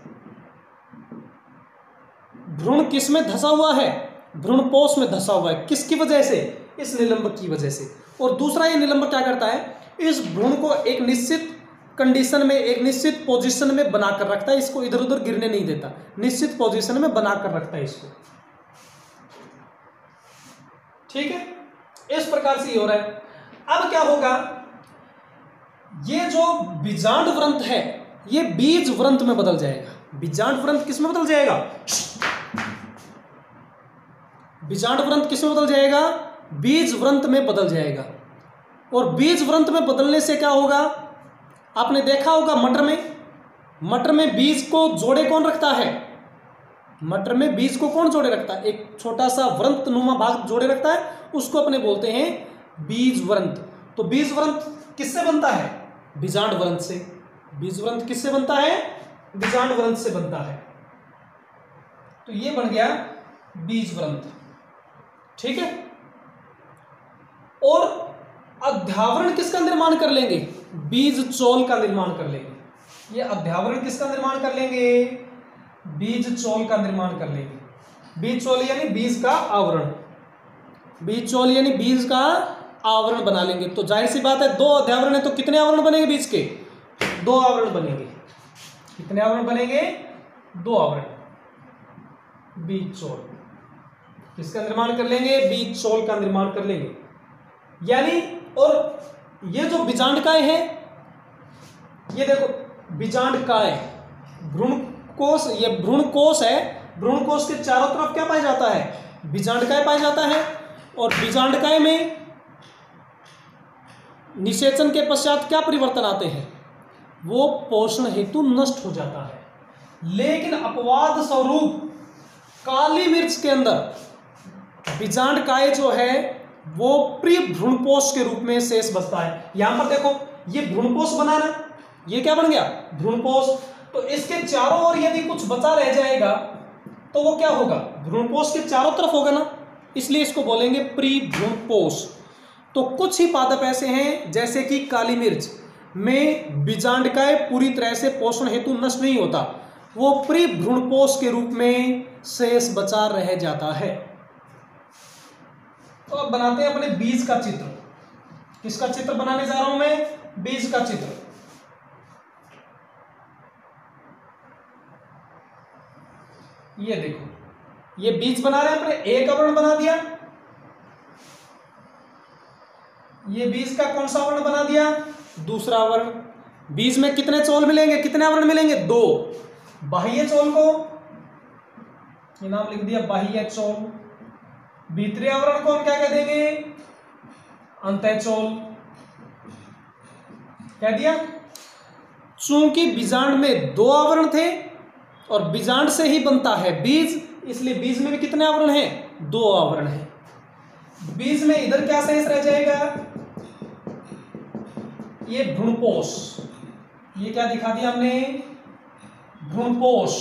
A: भ्रूण किस में धसा हुआ है, भ्रूणपोष में धसा हुआ है। किसकी वजह से, इस निलंबक की वजह से। और दूसरा ये निलंबक क्या करता है, इस भ्रूण को एक निश्चित कंडीशन में, एक निश्चित पोजीशन में बनाकर रखता है, इसको इधर उधर गिरने नहीं देता, निश्चित पोजीशन में बनाकर रखता है इसको। ठीक है, इस प्रकार से ये हो रहा है। अब क्या होगा, ये जो बीजांड व्रंत है ये बीज व्रंत में बदल जाएगा। बीजांड व्रंत किस में बदल जाएगा, बीजांड व्रंत किस में बदल जाएगा, बीज व्रंत में बदल जाएगा। और बीज व्रंत में बदलने से क्या होगा, आपने देखा होगा मटर में बीज को जोड़े कौन रखता है, मटर में बीज को कौन जोड़े रखता है, एक छोटा सा व्रंत नुमा भाग जोड़े रखता है, उसको अपने बोलते हैं बीज व्रंत। तो बीज व्रंत किससे बनता है, बीजांड व्रंत से। बीज व्रंत किससे बनता है, बीजांड व्रंत से बनता है। तो ये बन गया बीज व्रंत। ठीक है, और अध्यावरण किसका निर्माण कर लेंगे, बीज चोल का निर्माण कर लेंगे। ये अध्यावरण किसका निर्माण कर लेंगे, बीज चोल का निर्माण कर लेंगे। बीज चोल यानी बीज का आवरण, बीज चोल यानी बीज का आवरण बना लेंगे। तो जाहिर सी बात है 2 अध्यावरण है तो कितने आवरण बनेंगे बीज के? 2 आवरण बनेंगे। कितने आवरण बनेंगे? 2 आवरण। बीज चोल किसका निर्माण कर लेंगे? बीज चोल का निर्माण कर लेंगे। यानी और ये जो बीजांडकाय है, ये देखो बीजांडकाय, भ्रूणकोश, ये भ्रूणकोश है। भ्रूणकोश के चारों तरफ क्या पाया जाता है? बीजांडकाय पाया जाता है। और बीजांडकाय में निषेचन के पश्चात क्या परिवर्तन आते हैं? वो पोषण हेतु नष्ट हो जाता है। लेकिन अपवाद स्वरूप काली मिर्च के अंदर बीजांडकाय जो है वो प्री भ्रूणपोष के रूप में शेष बचता है। यहां पर देखो ये भ्रूणपोष बना ना, ये क्या बन गया? भ्रूणपोष। तो इसके चारों ओर यदि कुछ बचा रह जाएगा तो वो क्या होगा? भ्रूणपोष के चारों तरफ होगा ना, इसलिए इसको बोलेंगे प्री भ्रूणपोष। तो कुछ ही पादप ऐसे हैं जैसे कि काली मिर्च में बीजांडकाय पूरी तरह से पोषण हेतु नष्ट नहीं होता, वो प्री भ्रूणपोष के रूप में शेष बचा रह जाता है। तो अब बनाते हैं अपने बीज का चित्र। किसका चित्र बनाने जा रहा हूं मैं? बीज का चित्र। ये देखो, ये बीज बना रहे हैं अपने, एक आवरण बना दिया। ये बीज का कौन सा आवरण बना दिया? दूसरा आवरण। बीज में कितने चोल मिलेंगे? कितने आवरण मिलेंगे? 2। बाह्य चोल को ये नाम लिख दिया बाह्य चोल। भीतरी आवरण को हम क्या कह देंगे? अंतःचोल कह दिया। चूंकि बीजांड में 2 आवरण थे और बीजांड से ही बनता है बीज, इसलिए बीज में भी कितने आवरण हैं? 2 आवरण हैं। बीज में इधर क्या शेष रह जाएगा? ये भ्रूणपोष। ये क्या दिखा दिया हमने? भ्रूणपोष।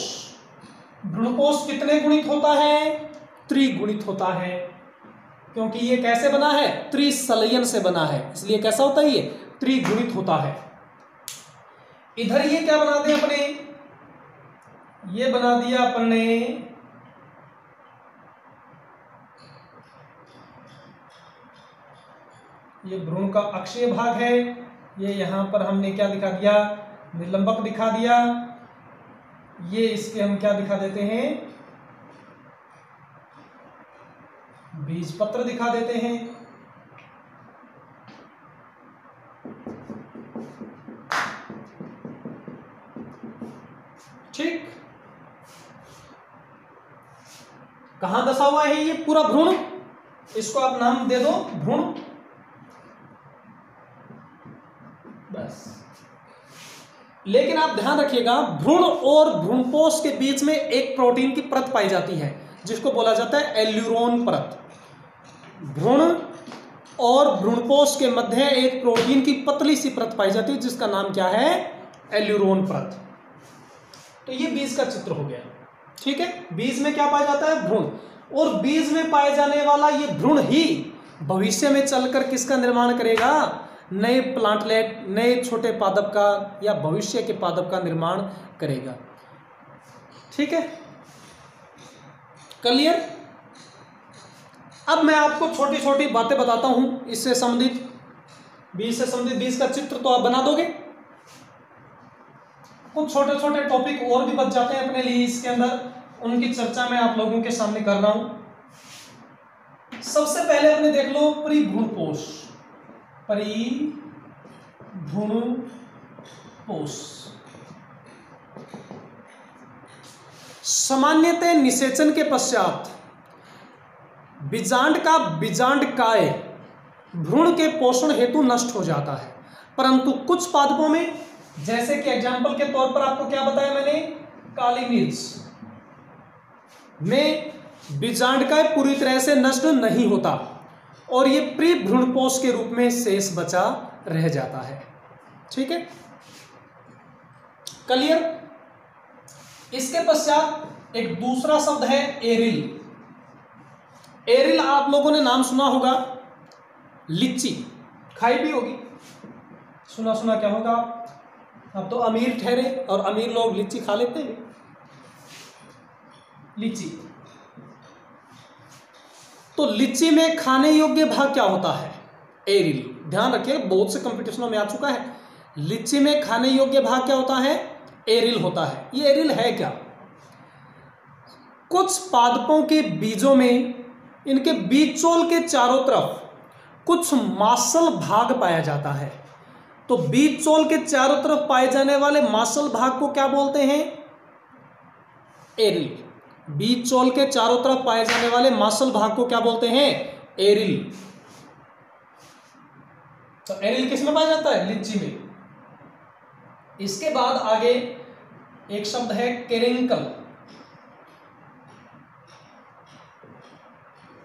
A: भ्रूणपोष कितने गुणित होता है? त्रिगुणित होता है। क्योंकि ये कैसे बना है? त्रिसलयन से बना है, इसलिए कैसा होता है? ये त्रिगुणित होता है। इधर ये क्या बना दिया अपने? ये बना दिया अपने ये भ्रूण का अक्षीय भाग है। ये यहां पर हमने क्या दिखा दिया? निलंबक दिखा दिया। ये इसके हम क्या दिखा देते हैं? बीजपत्र दिखा देते हैं। ठीक, कहां दशा हुआ है ये पूरा भ्रूण? इसको आप नाम दे दो भ्रूण, बस। लेकिन आप ध्यान रखिएगा, भ्रूण और भ्रूणपोष के बीच में एक प्रोटीन की परत पाई जाती है जिसको बोला जाता है एल्यूरोन परत। भ्रूण और भ्रूणपोष के मध्य एक प्रोटीन की पतली सी परत पाई जाती है जिसका नाम क्या है? एल्यूरोन परत। तो ये बीज का चित्र हो गया। ठीक है, बीज में क्या पाया जाता है? भ्रूण। और बीज में पाए जाने वाला ये भ्रूण ही भविष्य में चलकर किसका निर्माण करेगा? नए प्लांटलेट, नए छोटे पादप का या भविष्य के पादप का निर्माण करेगा। ठीक है, क्लियर? अब मैं आपको छोटी छोटी बातें बताता हूं इससे संबंधित, बीज से संबंधित। बीज का चित्र तो आप बना दोगे, कुछ छोटे छोटे टॉपिक और भी बच जाते हैं अपने लिए इसके अंदर, उनकी चर्चा मैं आप लोगों के सामने कर रहा हूं। सबसे पहले अपने देख लो परिभ्रूणपोष। परिभ्रूणपोष सामान्यतः निषेचन के पश्चात बीजांड का बीजांडकाय भ्रूण के पोषण हेतु नष्ट हो जाता है, परंतु कुछ पादपों में, जैसे कि एग्जाम्पल के तौर पर आपको क्या बताया मैंने? काली मिर्च में बीजांडकाय पूरी तरह से नष्ट नहीं होता और ये प्री भ्रूणपोष के रूप में शेष बचा रह जाता है। ठीक है, क्लियर? इसके पश्चात एक दूसरा शब्द है एरिल। एरिल आप लोगों ने नाम सुना होगा, लीची खाई भी होगी, सुना सुना क्या होगा? अब तो अमीर ठहरे और अमीर लोग लीची खा लेते हैं। लीची तो लीची में खाने योग्य भाग क्या होता है? एरिल। ध्यान रखिए, बहुत से कंपटीशनों में आ चुका है। लीची में खाने योग्य भाग क्या होता है? एरिल होता है। ये एरिल है क्या? कुछ पादपों के बीजों में इनके बीजचोल के चारों तरफ कुछ मांसल भाग पाया जाता है। तो बीजचोल के चारों तरफ पाए जाने वाले मांसल भाग को क्या बोलते हैं? एरिल। बीजचोल के चारों तरफ पाए जाने वाले मांसल भाग को क्या बोलते हैं? एरिल। तो एरिल किस में पाया जाता है? लीची में। इसके बाद आगे एक शब्द है केरेंकल।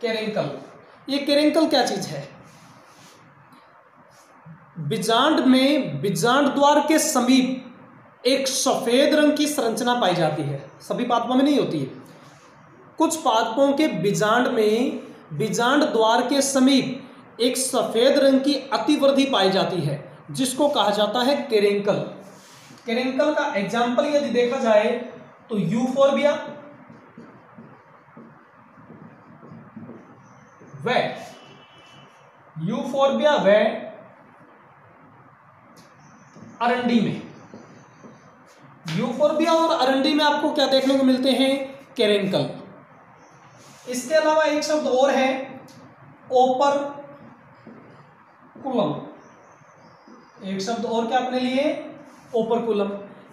A: केरेंकल, ये केरेंकल क्या चीज है? बीजांड में बीजांड द्वार के समीप एक सफेद रंग की संरचना पाई जाती है। सभी पादपों में नहीं होती है। कुछ पादपों के बीजांड में बीजांड द्वार के समीप एक सफेद रंग की अतिवृद्धि पाई जाती है, जिसको कहा जाता है केरेंकल। केरेंकल का एग्जाम्पल यदि देखा जाए तो यूफोर्बिया व अरंडी में। यूफोर्बिया और अरंडी में आपको क्या देखने को मिलते हैं? केरेंकल। इसके अलावा एक शब्द और है ओपरकुलम। एक शब्द और क्या अपने लिए? ओपरकुलम।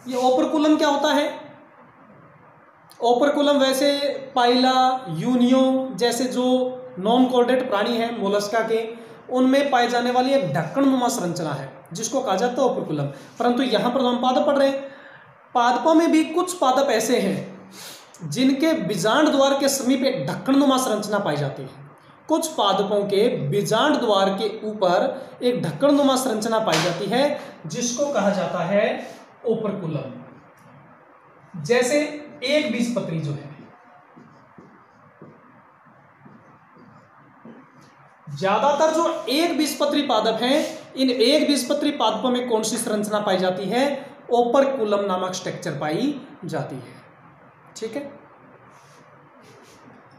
A: ये ओपरकुलम क्या होता है? ओपरकुलम वैसे पाइला, यूनियो जैसे जो नॉन कॉर्डेट प्राणी है मोलस्का के, उनमें पाए जाने वाली एक ढक्कननुमा संरचना है जिसको कहा जाता है ओपरकुलम। परंतु यहां पर हम पादप पढ़ रहे हैं। पादपों में भी कुछ पादप ऐसे हैं जिनके बीजांड द्वार के समीप एक ढक्कननुमा संरचना पाई जाती है। कुछ पादपों के बीजांड द्वार के ऊपर एक ढक्कननुमा संरचना पाई जाती है जिसको कहा जाता है ओपरकुलम। जैसे एक बीजपत्री जो है, ज्यादातर जो एक बीजपत्री पादप हैं, इन एक बीजपत्री पादपों में कौन सी संरचना पाई जाती है? ओपरकुलम नामक स्ट्रक्चर पाई जाती है। ठीक है,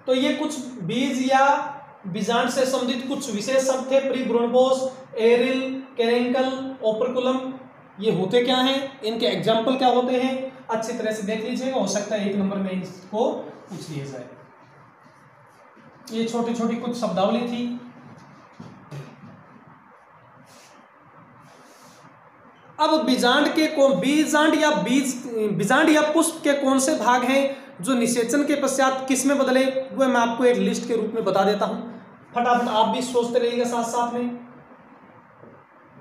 A: तो ये कुछ बीज या बीजांड से संबंधित कुछ विशेष शब्द थे। प्री भ्रूणपोष, एरिल, केरेंकल, ओपरकुलम। ये होते क्या हैं, इनके एग्जाम्पल क्या होते हैं, अच्छी तरह से देख लीजिएगा। हो सकता है 1 नंबर में इसको पूछ लिया जाए। ये छोटी छोटी कुछ शब्दावली थी। अब बीजांड या पुष्प के कौन से भाग हैं जो निषेचन के पश्चात किस में बदले, वो मैं आपको एक लिस्ट के रूप में बता देता हूं। फटाफट आप भी सोचते रहिएगा साथ साथ में।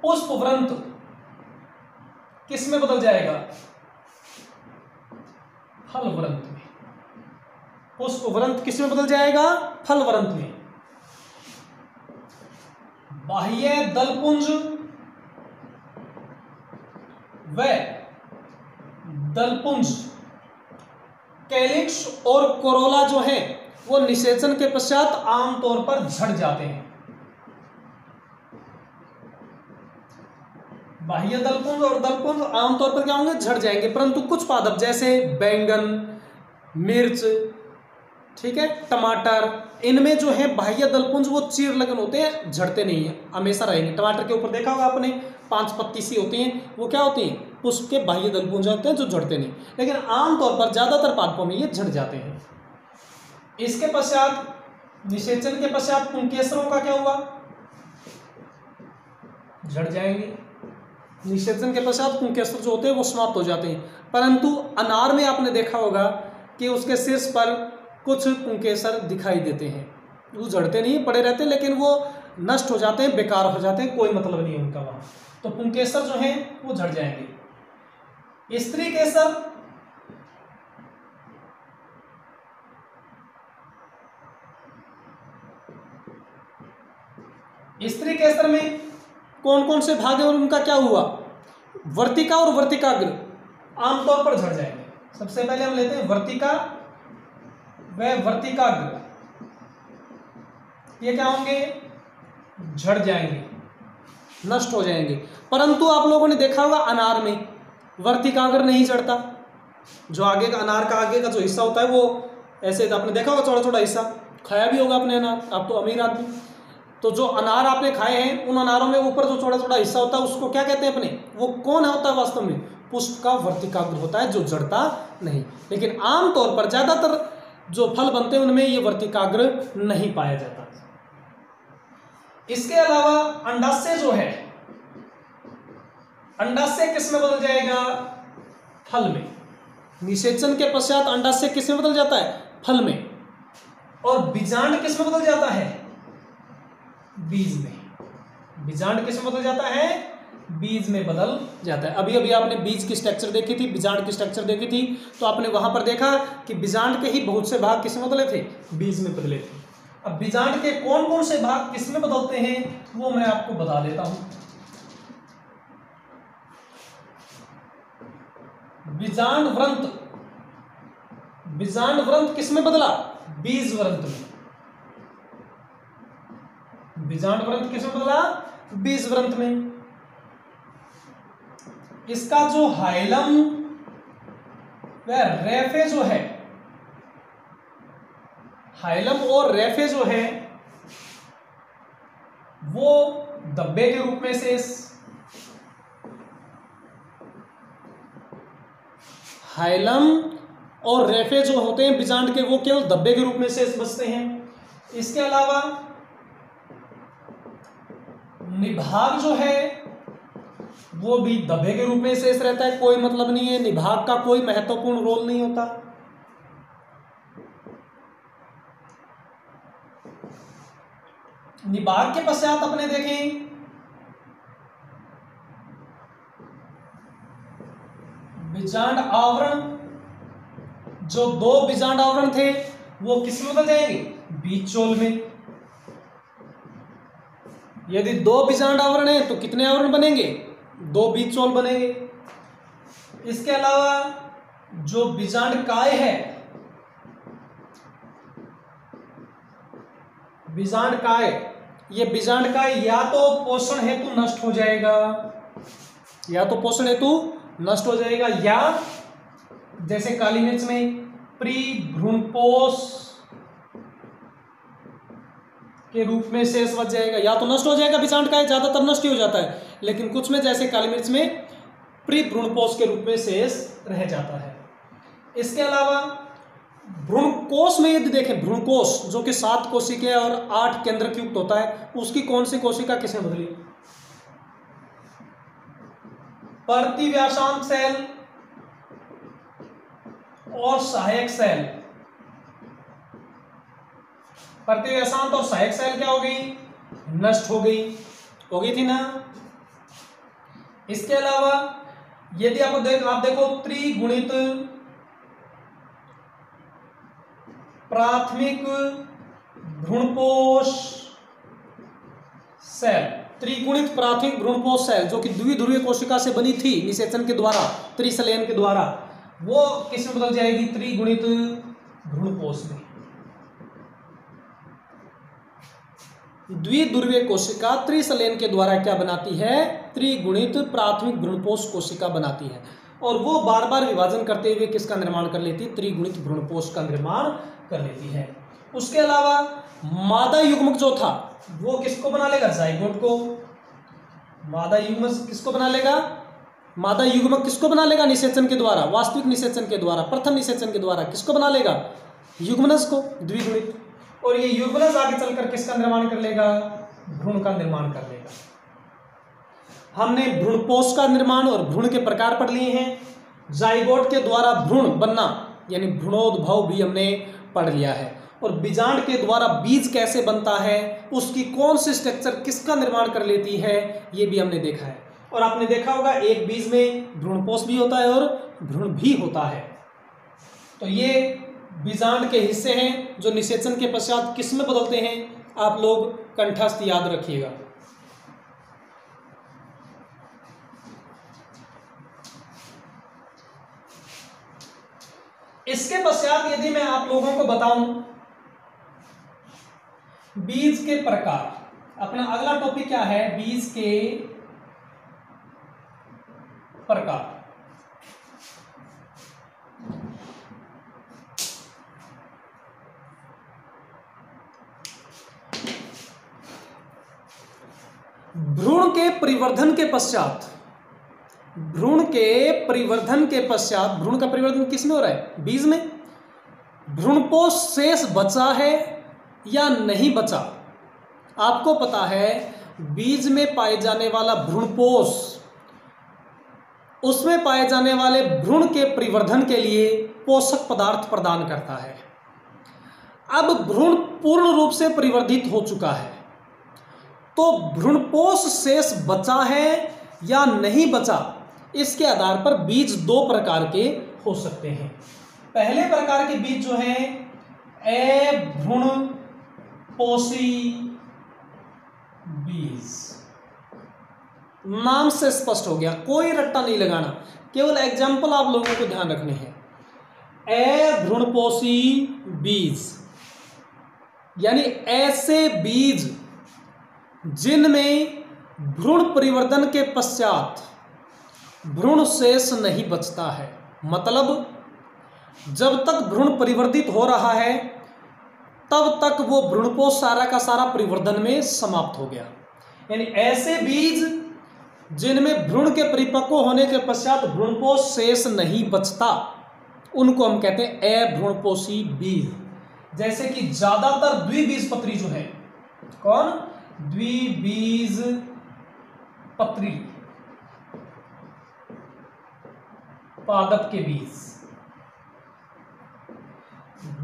A: पुष्पवृंत किस में बदल जाएगा? फलवृंत में। पुष्पवृंत किस में बदल जाएगा? फलवृंत में। बाह्य दलपुंज व दलपुंज, कैलिक्स और कोरोला जो है वो निषेचन के पश्चात आमतौर पर झड़ जाते हैं। बाह्य दलपुंज और दलपुंज आमतौर पर क्या होंगे? झड़ जाएंगे। परंतु कुछ पादप जैसे बैंगन, मिर्च, ठीक है, टमाटर, इनमें जो है बाह्य दलपुंज वो चीर लगन होते हैं, झड़ते नहीं है, हमेशा रहेंगे। टमाटर के ऊपर देखा होगा आपने 5 पत्ती सी होती हैं, वो क्या होती हैं? पुष्प के बाह्य दलपुंज होते हैं जो झड़ते नहीं। लेकिन आमतौर पर ज्यादातर पादपों में ये झड़ जाते हैं। इसके पश्चात निषेचन के पश्चात पुंकेसरों का क्या हुआ? झड़ जाएंगे। निषेचन के पश्चात पुंकेसर जो होते हैं वो समाप्त हो जाते हैं। परंतु अनार में आपने देखा होगा कि उसके शीर्ष पर कुछ पुंकेसर दिखाई देते हैं। वो झड़ते नहीं, पड़े रहते हैं, लेकिन वो नष्ट हो जाते हैं, बेकार हो जाते हैं, कोई मतलब नहीं है उनका वहां। तो पुंकेसर जो है वो झड़ जाएंगे। स्त्री केसर, स्त्री केसर में कौन कौन से भाग हैं और उनका क्या हुआ? वर्तिका और वर्तिकाग्र आमतौर पर झड़ जाएंगे। सबसे पहले हम लेते हैं वर्तिका व वर्तिकाग्र। ये क्या होंगे? झड़ जाएंगे, नष्ट हो जाएंगे। परंतु आप लोगों ने देखा होगा अनार में वर्तिकाग्र नहीं झड़ता। जो आगे का अनार का आगे का जो हिस्सा होता है वो ऐसे आपने देखा होगा, चौड़ा चौड़ा हिस्सा खाया भी होगा आपने अनार, आप तो अमीर आदमी। तो जो अनार आपने खाए हैं उन अनारों में ऊपर जो छोटा छोटा हिस्सा होता है उसको क्या कहते हैं अपने, वो कौन होता है वास्तव में, पुष्प का वर्तिकाग्र होता है जो जड़ता नहीं। लेकिन आमतौर पर ज्यादातर जो फल बनते हैं उनमें ये वर्तिकाग्र नहीं पाया जाता। इसके अलावा अंडाशय जो है, अंडाशय किस में बदल जाएगा, फल में। निषेचन के पश्चात अंडाशय किस में बदल जाता है, फल में। और बीजांड किस में बदल जाता है, बीज में। बीजांड किस में बदल जाता है, बीज में बदल जाता है। अभी अभी आपने बीज की स्ट्रक्चर देखी थी, बीजांड की स्ट्रक्चर देखी थी, तो आपने वहां पर देखा कि बीजांड के ही बहुत से भाग किस में बदले थे, बीज में बदले थे। अब बीजांड के कौन कौन से भाग किस में बदलते हैं वो मैं आपको बता देता हूं। बीजांड व्रंत, बीजांड व्रंत किस में बदला, बीज व्रंत में। बीजांड व्रंत किस में बदला, बीज व्रंत में। इसका जो हाइलम व रेफे जो है, हाइलम और रेफे जो है वो धब्बे के रूप में शेष, हाइलम और रेफे जो होते हैं बीजांड के वो केवल धब्बे के रूप में शेष बचते हैं। इसके अलावा निभाग जो है वो भी धब्बे के रूप में शेष रहता है, कोई मतलब नहीं है, निभाग का कोई महत्वपूर्ण रोल नहीं होता। निभाग के पश्चात अपने देखें बीजांड आवरण, जो दो बीजांड आवरण थे वो किस में बदल जाएंगे, बीजचोल में। यदि दो बीजांड आवरण है तो कितने आवरण बनेंगे, दो बीजचोल बनेंगे। इसके अलावा जो बीजांड काय है, बीजांड काय, ये बीजांड काय या तो पोषण हेतु नष्ट हो जाएगा, या तो पोषण हेतु नष्ट हो जाएगा, या जैसे काली मिर्च में प्री भ्रूणपोष के रूप में शेष बच जाएगा, या तो नष्ट हो जाएगा बीजांड काय, ज्यादातर नष्ट ही हो जाता है, लेकिन कुछ में जैसे काली मिर्च में प्री भ्रूणपोष के रूप में शेष रह जाता है। इसके अलावा भ्रूणकोश में यदि देखें, भ्रूणकोश जो कि 7 कोशिका और 8 केंद्रक युक्त होता है, उसकी कौन सी कोशिका किसने बदली, प्रतिव्यासांत सेल और सहायक सेल। प्रतिव्यासांत और सहायक सेल क्या हो गई, नष्ट हो गई थी ना। इसके अलावा यदि आप देखो त्रिगुणित प्राथमिक भ्रूणपोष सेल, त्रिगुणित प्राथमिक भ्रूणपोष सेल जो कि द्विध्रुवीय कोशिका से बनी थी निषेचन के द्वारा, त्रिसलयन के द्वारा, वो किस में बदल जाएगी, त्रिगुणित भ्रूणपोष में। द्विध्रुवीय कोशिका त्रिसलयन के द्वारा क्या बनाती है, त्रिगुणित प्राथमिक भ्रूणपोष कोशिका बनाती है, और वो बार बार विभाजन करते हुए किसका निर्माण कर लेती है, त्रिगुणित भ्रूणपोष का निर्माण कर लेती है। उसके अलावा मादा युग्मक जो था वो किसको बना लेगा, जाइगोट को। मादा युग्मक किसको बना लेगा, मादा युग्मक किसको बना लेगा, निषेचन के द्वारा, वास्तविक निषेचन के द्वारा, प्रथम निषेचन के द्वारा किसको बना लेगा, युग्मनज को, द्विगुणित। और ये युग्मनज आगे चलकर किसका निर्माण कर लेगा, भ्रूण का निर्माण कर लेगा। हमने भ्रूणपोष का निर्माण और भ्रूण के प्रकार पढ़ लिए हैं। जाइगोट के द्वारा भ्रूण बनना यानी भ्रूणोद्भव भी हमने पढ़ लिया है, और बीजांड के द्वारा बीज कैसे बनता है, उसकी कौन सी स्ट्रक्चर किसका निर्माण कर लेती है, ये भी हमने देखा है। और आपने देखा होगा एक बीज में भ्रूणपोष भी होता है और भ्रूण भी होता है। तो ये बीजांड के हिस्से हैं जो निषेचन के पश्चात किस में बदलते हैं, आप लोग कंठस्थ याद रखिएगा। इसके पश्चात यदि मैं आप लोगों को बताऊं बीज के प्रकार, अपना अगला टॉपिक क्या है, बीज के प्रकार। भ्रूण के परिवर्धन के पश्चात, भ्रूण के परिवर्धन के पश्चात, भ्रूण का परिवर्धन किसमें हो रहा है? बीज में। भ्रूणपोष शेष बचा है या नहीं बचा? आपको पता है बीज में पाए जाने वाला भ्रूणपोष उसमें पाए जाने वाले भ्रूण के परिवर्धन के लिए पोषक पदार्थ प्रदान करता है। अब भ्रूण पूर्ण रूप से परिवर्धित हो चुका है, तो भ्रूणपोष शेष बचा है या नहीं बचा, इसके आधार पर बीज दो प्रकार के हो सकते हैं। पहले प्रकार के बीज जो हैं अभ्रूणपोषी बीज, नाम से स्पष्ट हो गया, कोई रट्टा नहीं लगाना, केवल एग्जाम्पल आप लोगों को ध्यान रखने हैं। अभ्रूणपोषी बीज यानी ऐसे बीज जिनमें भ्रूण परिवर्तन के पश्चात भ्रूण शेष नहीं बचता है, मतलब जब तक भ्रूण परिवर्तित हो रहा है तब तक वो भ्रूणपोष सारा का सारा परिवर्धन में समाप्त हो गया। यानी ऐसे बीज जिनमें भ्रूण के परिपक्व होने के पश्चात भ्रूणपोष शेष नहीं बचता, उनको हम कहते हैं अभ्रूणपोषी बीज। जैसे कि ज्यादातर द्विबीजपत्री जो है, कौन? द्विबीजपत्री पादप के बीज।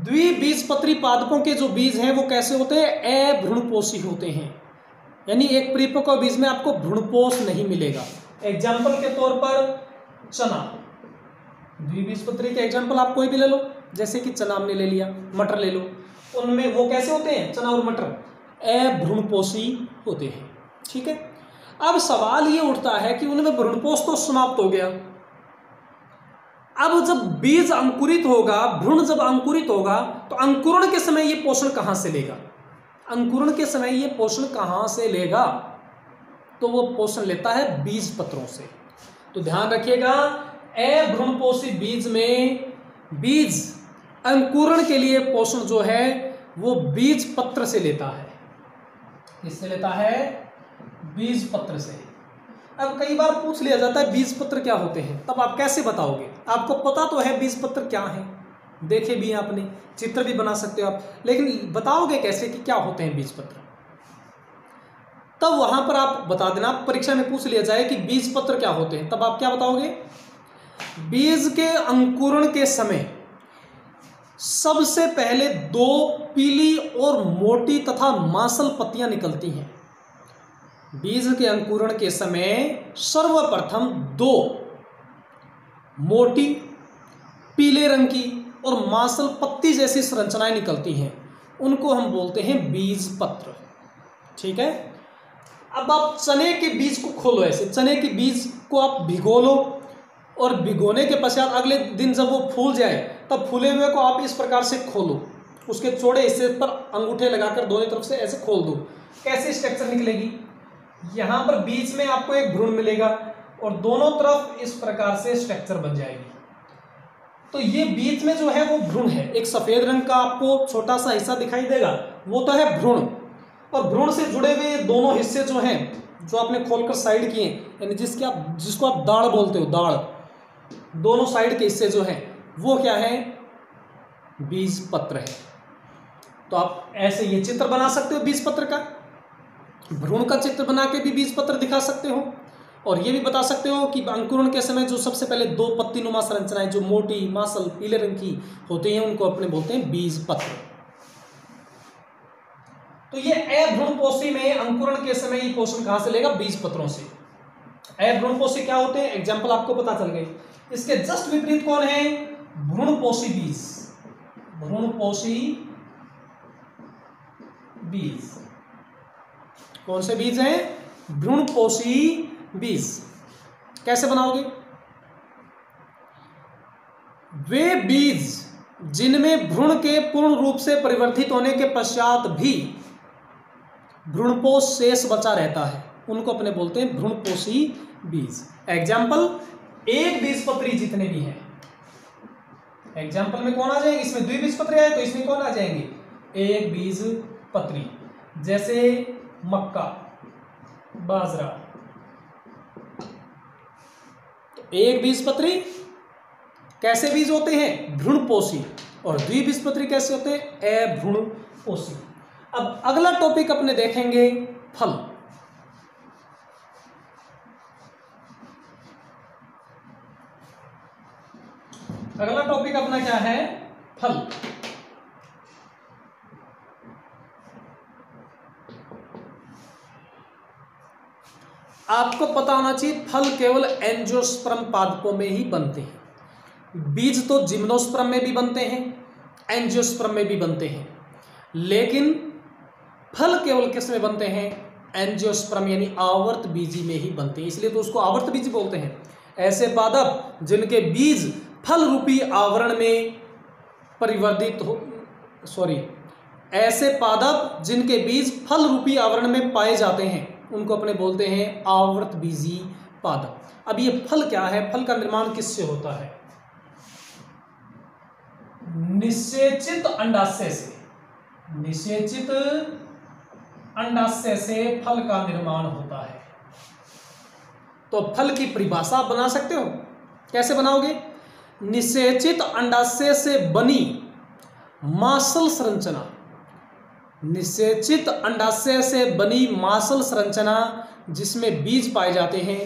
A: द्विबीजपत्री पादपों के जो बीज हैं वो कैसे होते हैं? अभ्रूणपोषी होते हैं, यानी एक परिपक्व बीज में आपको भ्रूणपोष नहीं मिलेगा। एग्जाम्पल के तौर पर चना, द्विबीजपत्री के एग्जाम्पल आप कोई भी ले लो, जैसे कि चना हमने ले लिया, मटर ले लो, उनमें वो कैसे होते हैं? चना और मटर अभ्रूणपोषी होते हैं। ठीक है, अब सवाल ये उठता है कि उनमें भ्रूणपोष तो समाप्त हो गया, अब जब बीज अंकुरित होगा, भ्रूण जब अंकुरित होगा, तो अंकुरण के समय ये पोषण कहां से लेगा? अंकुरण के समय ये पोषण कहां से लेगा? तो वो पोषण लेता है बीज पत्रों से। तो ध्यान रखिएगा, अभ्रूणपोषी बीज में बीज अंकुरण के लिए पोषण जो है वो बीज पत्र से लेता है। किससे लेता है? बीज पत्र से। अब कई बार पूछ लिया जाता है बीज पत्र क्या होते हैं, तब आप कैसे बताओगे? आपको पता तो है बीज पत्र क्या है, देखे भी हैं आपने, चित्र भी बना सकते हो आप, लेकिन बताओगे कैसे कि क्या होते हैं बीज पत्र? तब वहां पर आप बता देना, परीक्षा में पूछ लिया जाए कि बीज पत्र क्या होते हैं, तब आप क्या बताओगे? बीज के अंकुरण के समय सबसे पहले दो पीली और मोटी तथा मांसल पत्तियां निकलती हैं। बीज के अंकुरण के समय सर्वप्रथम दो मोटी पीले रंग की और मांसल पत्ती जैसी संरचनाएं निकलती हैं, उनको हम बोलते हैं बीज पत्र। ठीक है, अब आप चने के बीज को खोलो, ऐसे चने के बीज को आप भिगो लो और भिगोने के पश्चात अगले दिन जब वो फूल जाए तब फूले हुए को आप इस प्रकार से खोलो, उसके चौड़े हिस्से पर अंगूठे लगाकर दोनों तरफ से ऐसे खोल दो। कैसी स्ट्रक्चर निकलेगी? यहाँ पर बीच में आपको एक भ्रूण मिलेगा और दोनों तरफ इस प्रकार से स्ट्रक्चर बन जाएगी। तो ये बीच में जो है वो भ्रूण है, एक सफेद रंग का आपको छोटा सा हिस्सा दिखाई देगा, वो तो है भ्रूण। और भ्रूण से जुड़े हुए दोनों हिस्से जो हैं, जो आपने खोलकर साइड किए, यानी जिसको आप दाढ़ बोलते हो, दाढ़, दोनों साइड के हिस्से जो हैं वो क्या है? बीज पत्र है। तो आप ऐसे ये चित्र बना सकते हो बीज पत्र का, भ्रूण का चित्र बना के भी बीज पत्र दिखा सकते हो, और ये भी बता सकते हो कि अंकुरण के समय जो सबसे पहले दो पत्ती नुमा संरचनाएं जो मोटी मांसल पीले रंग की होती हैं उनको अपने बोलते हैं बीज पत्र। तो ये अभ्रूणपोषी में अंकुरण के समय ये पोषण कहां से लेगा? बीज पत्रों से। अभ्रूणपोषी क्या होते हैं? एग्जाम्पल आपको पता चल गई। इसके जस्ट विपरीत कौन है? भ्रूणपोषी बीज। भ्रूणपोषी बीज कौन से बीज हैं? भ्रूणपोषी बीज। कैसे बनाओगे? वे बीज जिनमें भ्रूण के पूर्ण रूप से परिवर्तित होने के पश्चात भी भ्रूणपोष शेष बचा रहता है, उनको अपने बोलते हैं भ्रूणपोषी बीज। एग्जाम्पल, एक बीजपत्री जितने भी हैं, एग्जाम्पल में कौन आ जाएंगे? इसमें द्विबीजपत्री आए तो इसमें कौन आ जाएंगे? एक बीजपत्री। जैसे मक्का, बाजरा। तो एक बीजपत्री कैसे बीज होते हैं? भ्रूणपोषी। और द्विबीजपत्री कैसे होते हैं? अभ्रूणपोषी। अब अगला टॉपिक अपने देखेंगे फल। अगला टॉपिक अपना क्या है? फल। आपको पता होना चाहिए फल केवल एंजियोस्पर्म पादपों में ही बनते हैं। बीज तो जिम्नोस्पर्म में भी बनते हैं, एंजियोस्पर्म में भी बनते हैं, लेकिन फल केवल किस में बनते हैं? एंजियोस्पर्म यानी आवर्त बीजी में ही बनते हैं, इसलिए तो उसको आवर्त बीज बोलते हैं। ऐसे पादप जिनके बीज फल रूपी आवरण में परिवर्तित हो ऐसे पादप जिनके बीज फल रूपी आवरण में पाए जाते हैं उनको अपने बोलते हैं आवर्त बीजी पादप। अब ये फल क्या है? फल का निर्माण किससे होता है? निषेचित अंडाशय से। निषेचित अंडाशय से फल का निर्माण होता है। तो फल की परिभाषा आप बना सकते हो, कैसे बनाओगे? निषेचित अंडाशय से बनी मासल संरचना। निषेचित अंडाशय से बनी मासल संरचना जिसमें बीज पाए जाते हैं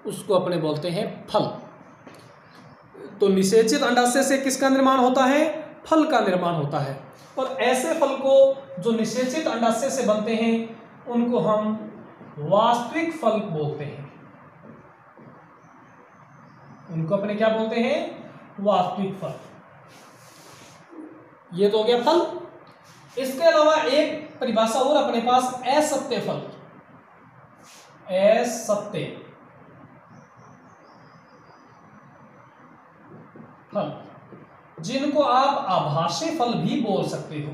A: उसको अपने बोलते हैं फल। तो निषेचित अंडाशय से किसका निर्माण होता है? फल का निर्माण होता है। और ऐसे फल को जो निषेचित अंडाशय से बनते हैं उनको हम वास्तविक फल बोलते हैं। उनको अपने क्या बोलते हैं? वास्तविक फल। ये तो हो गया फल। इसके अलावा एक परिभाषा और अपने पास, असत्य फल। असत्य फल जिनको आप आभासी फल भी बोल सकते हो।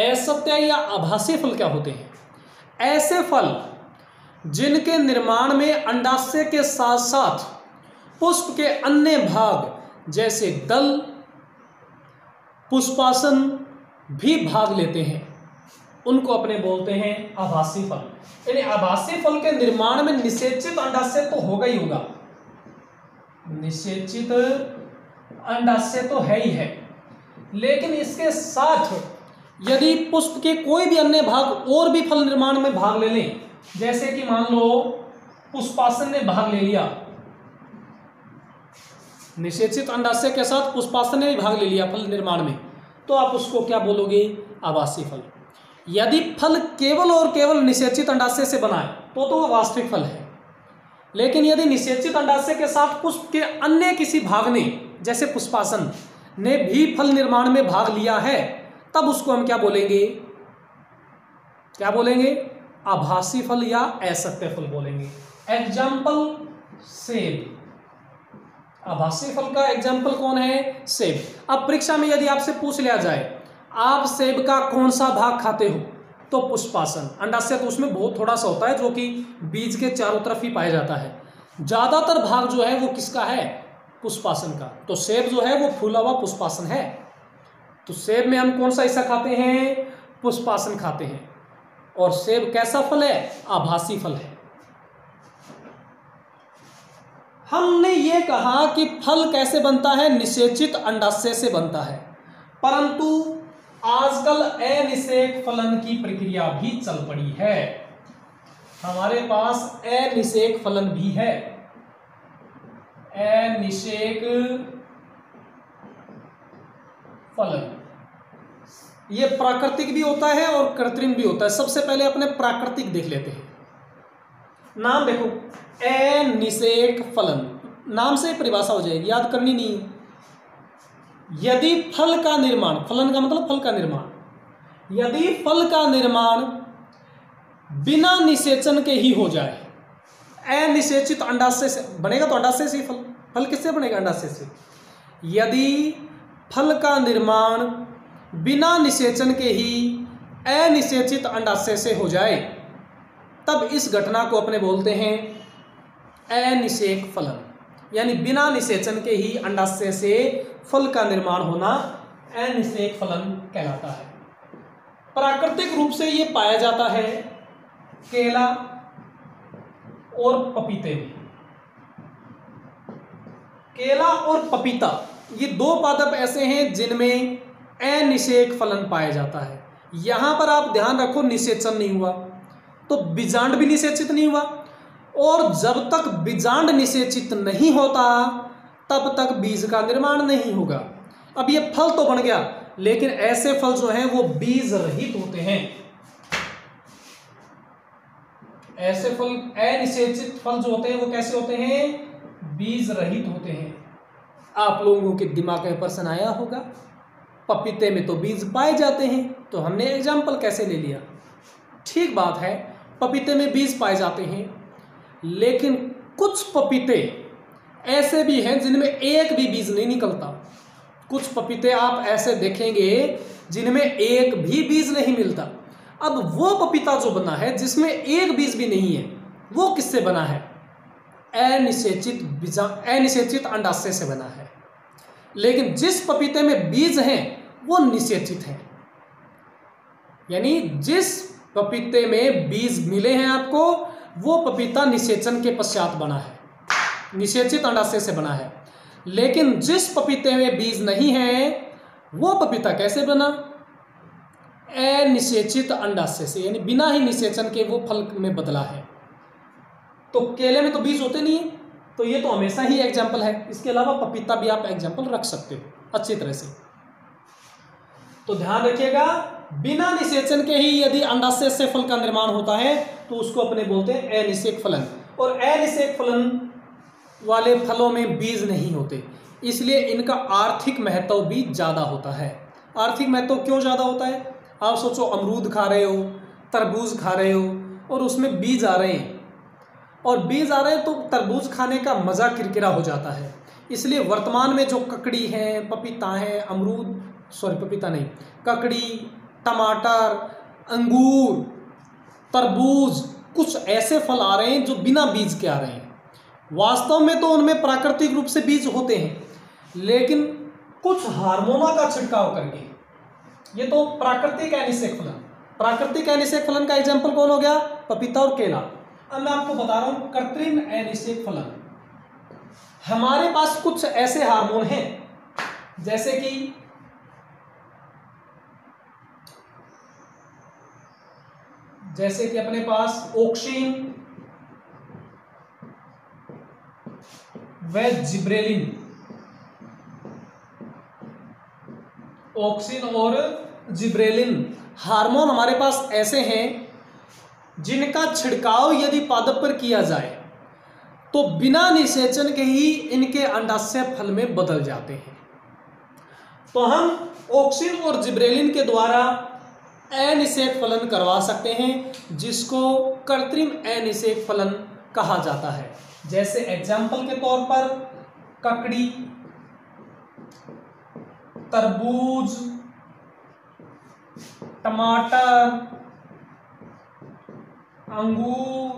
A: असत्य या आभासी फल क्या होते हैं? ऐसे फल जिनके निर्माण में अंडाशय के साथ साथ पुष्प के अन्य भाग जैसे दल, पुष्पासन भी भाग लेते हैं उनको अपने बोलते हैं आभासी फल। यानी आभासी फल के निर्माण में निषेचित अंडाशय तो होगा ही होगा, निषेचित अंडाशय तो है ही है, लेकिन इसके साथ यदि पुष्प के कोई भी अन्य भाग और भी फल निर्माण में भाग ले लें, जैसे कि मान लो पुष्पासन ने भाग ले लिया, निषेचित अंडाशय के साथ पुष्पासन ने भी भाग ले लिया फल निर्माण में, तो आप उसको क्या बोलोगे? आभासी फल। यदि फल केवल और केवल निषेचित अंडाशय से बना है तो वह वास्तविक फल है, लेकिन यदि निषेचित अंडाशय के साथ पुष्प के अन्य किसी भाग ने जैसे पुष्पासन ने भी फल निर्माण में भाग लिया है तब उसको हम क्या बोलेंगे? क्या बोलेंगे? आभासी फल या असत्य फल बोलेंगे। एग्जाम्पल सेब। आभासी फल का एग्जाम्पल कौन है? सेब। अब परीक्षा में यदि आपसे पूछ लिया जाए आप सेब का कौन सा भाग खाते हो, तो पुष्पासन। अंडाशय तो उसमें बहुत थोड़ा सा होता है जो कि बीज के चारों तरफ ही पाया जाता है, ज्यादातर भाग जो है वो किसका है? पुष्पासन का। तो सेब जो है वो फूला हुआ पुष्पासन है। तो सेब में हम कौन सा हिस्सा खाते हैं? पुष्पासन खाते हैं। और सेब कैसा फल है? आभासी फल है। हमने ये कहा कि फल कैसे बनता है? निषेचित अंडाशय से बनता है, परंतु आजकल अनिषेक फलन की प्रक्रिया भी चल पड़ी है। हमारे पास अनिषेक फलन भी है। अनिषेक फलन ये प्राकृतिक भी होता है और कृत्रिम भी होता है। सबसे पहले अपने प्राकृतिक देख लेते हैं। नाम देखो, अनिषेक फलन, नाम से परिभाषा हो जाएगी, याद करनी नहीं। यदि फल का निर्माण, फलन का मतलब फल का निर्माण, यदि फल का निर्माण बिना निषेचन के ही हो जाए, अनिषेचित अंडाशय से बनेगा तो अंडाशय से ही फल, फल किससे बनेगा? अंडाशय से। यदि फल का निर्माण बिना निषेचन के ही अनिषेचित अंडाशय से हो जाए तब इस घटना को अपने बोलते हैं अनिषेक फलन। यानी बिना निषेचन के ही अंडाशय से फल का निर्माण होना अनिषेक फलन कहलाता है। प्राकृतिक रूप से ये पाया जाता है केला और पपीते में। केला और पपीता ये दो पादप ऐसे हैं जिनमें अनिषेक फलन पाया जाता है। यहां पर आप ध्यान रखो, निषेचन नहीं हुआ तो बीजांड भी निषेचित नहीं हुआ, और जब तक बीजांड निषेचित नहीं होता तब तक बीज का निर्माण नहीं होगा। अब ये फल तो बन गया, लेकिन ऐसे फल जो हैं वो बीज रहित होते हैं। ऐसे फल, अनिषेचित फल जो होते हैं वो कैसे होते हैं? बीज रहित होते हैं। आप लोगों के दिमाग में प्रश्न आया होगा, पपीते में तो बीज पाए जाते हैं, तो हमने एग्जाम्पल कैसे ले लिया? ठीक बात है, पपीते में बीज पाए जाते हैं, लेकिन कुछ पपीते ऐसे भी हैं जिनमें एक भी बीज नहीं निकलता। कुछ पपीते आप ऐसे देखेंगे जिनमें एक भी बीज नहीं मिलता। अब वो पपीता जो बना है जिसमें एक बीज भी नहीं है, वो किससे बना है? अनिषेचित अंडाशय से बना है। लेकिन जिस पपीते में बीज हैं वो निषेचित है, यानी जिस पपीते में बीज मिले हैं आपको, वो पपीता निषेचन के पश्चात बना है, निषेचित अंडाशय से बना है। लेकिन जिस पपीते में बीज नहीं है वो पपीता कैसे बना? अनिषेचित अंडाशय से, यानी बिना ही निषेचन के वो फल में बदला है। तो केले में तो बीज होते नहीं है, तो ये तो हमेशा ही एग्जाम्पल है। इसके अलावा पपीता भी आप एग्जाम्पल रख सकते हो अच्छी तरह से। तो ध्यान रखिएगा, बिना निषेचन के ही यदि अंडाशय से फल का निर्माण होता है तो उसको अपने बोलते हैं अनिषेक फलन। और अनिषेक फलन वाले फलों में बीज नहीं होते, इसलिए इनका आर्थिक महत्व भी ज़्यादा होता है। आर्थिक महत्व क्यों ज़्यादा होता है? आप सोचो, अमरूद खा रहे हो, तरबूज खा रहे हो और उसमें बीज आ रहे हैं, और बीज आ रहे हैं तो तरबूज खाने का मज़ा किरकिरा हो जाता है। इसलिए वर्तमान में जो ककड़ी हैं, पपीता हैं, अमरूद, सॉरी पपीता नहीं, ककड़ी, टमाटर, अंगूर, तरबूज, कुछ ऐसे फल आ रहे हैं जो बिना बीज के आ रहे हैं। वास्तव में तो उनमें प्राकृतिक रूप से बीज होते हैं, लेकिन कुछ हार्मोना का छिड़काव करके, ये तो प्राकृतिक अनिषेक फलन। प्राकृतिक अनिषेक फलन का एग्जाम्पल कौन हो गया? पपीता और केला। अब मैं आपको बता रहा हूं कृत्रिम अनिषेक फलन। हमारे पास कुछ ऐसे हार्मोन हैं जैसे कि अपने पास ऑक्सिन व जिब्रेलिन। ऑक्सिन और जिब्रेलिन हार्मोन हमारे पास ऐसे हैं जिनका छिड़काव यदि पादप पर किया जाए तो बिना निषेचन के ही इनके अंडाशय फल में बदल जाते हैं। तो हम ऑक्सिन और जिब्रेलिन के द्वारा अनिषेक फलन करवा सकते हैं, जिसको कृत्रिम अनिषेक फलन कहा जाता है। जैसे एग्जाम्पल के तौर पर ककड़ी, तरबूज, टमाटर, अंगूर,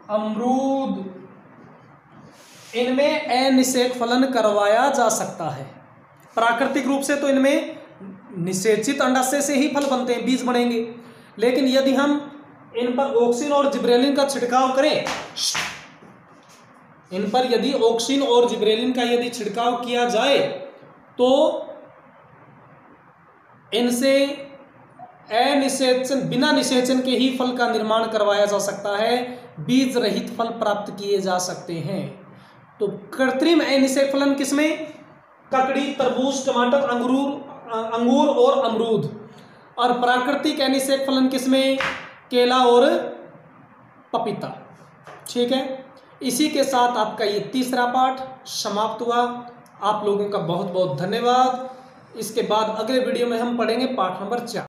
A: अमरूद, इनमें अनिषेक फलन करवाया जा सकता है। प्राकृतिक रूप से तो इनमें निषेचित अंडाशय से ही फल बनते हैं, बीज बनेंगे। लेकिन यदि हम इन पर ऑक्सिन और जिब्रेलिन का छिड़काव करें, इन पर यदि ऑक्सिन और जिब्रेलिन का यदि छिड़काव किया जाए तो इनसे अनिषेचन, बिना निषेचन के ही फल का निर्माण करवाया जा सकता है, बीज रहित फल प्राप्त किए जा सकते हैं। तो कृत्रिम अनिषेक फलन किसमें? ककड़ी, तरबूज, टमाटर, अंगूर और अमरूद। और प्राकृतिक अनिषेक फलन किसमें? केला और पपीता। ठीक है, इसी के साथ आपका ये तीसरा पाठ समाप्त हुआ। आप लोगों का बहुत बहुत धन्यवाद। इसके बाद अगले वीडियो में हम पढ़ेंगे पाठ नंबर 4।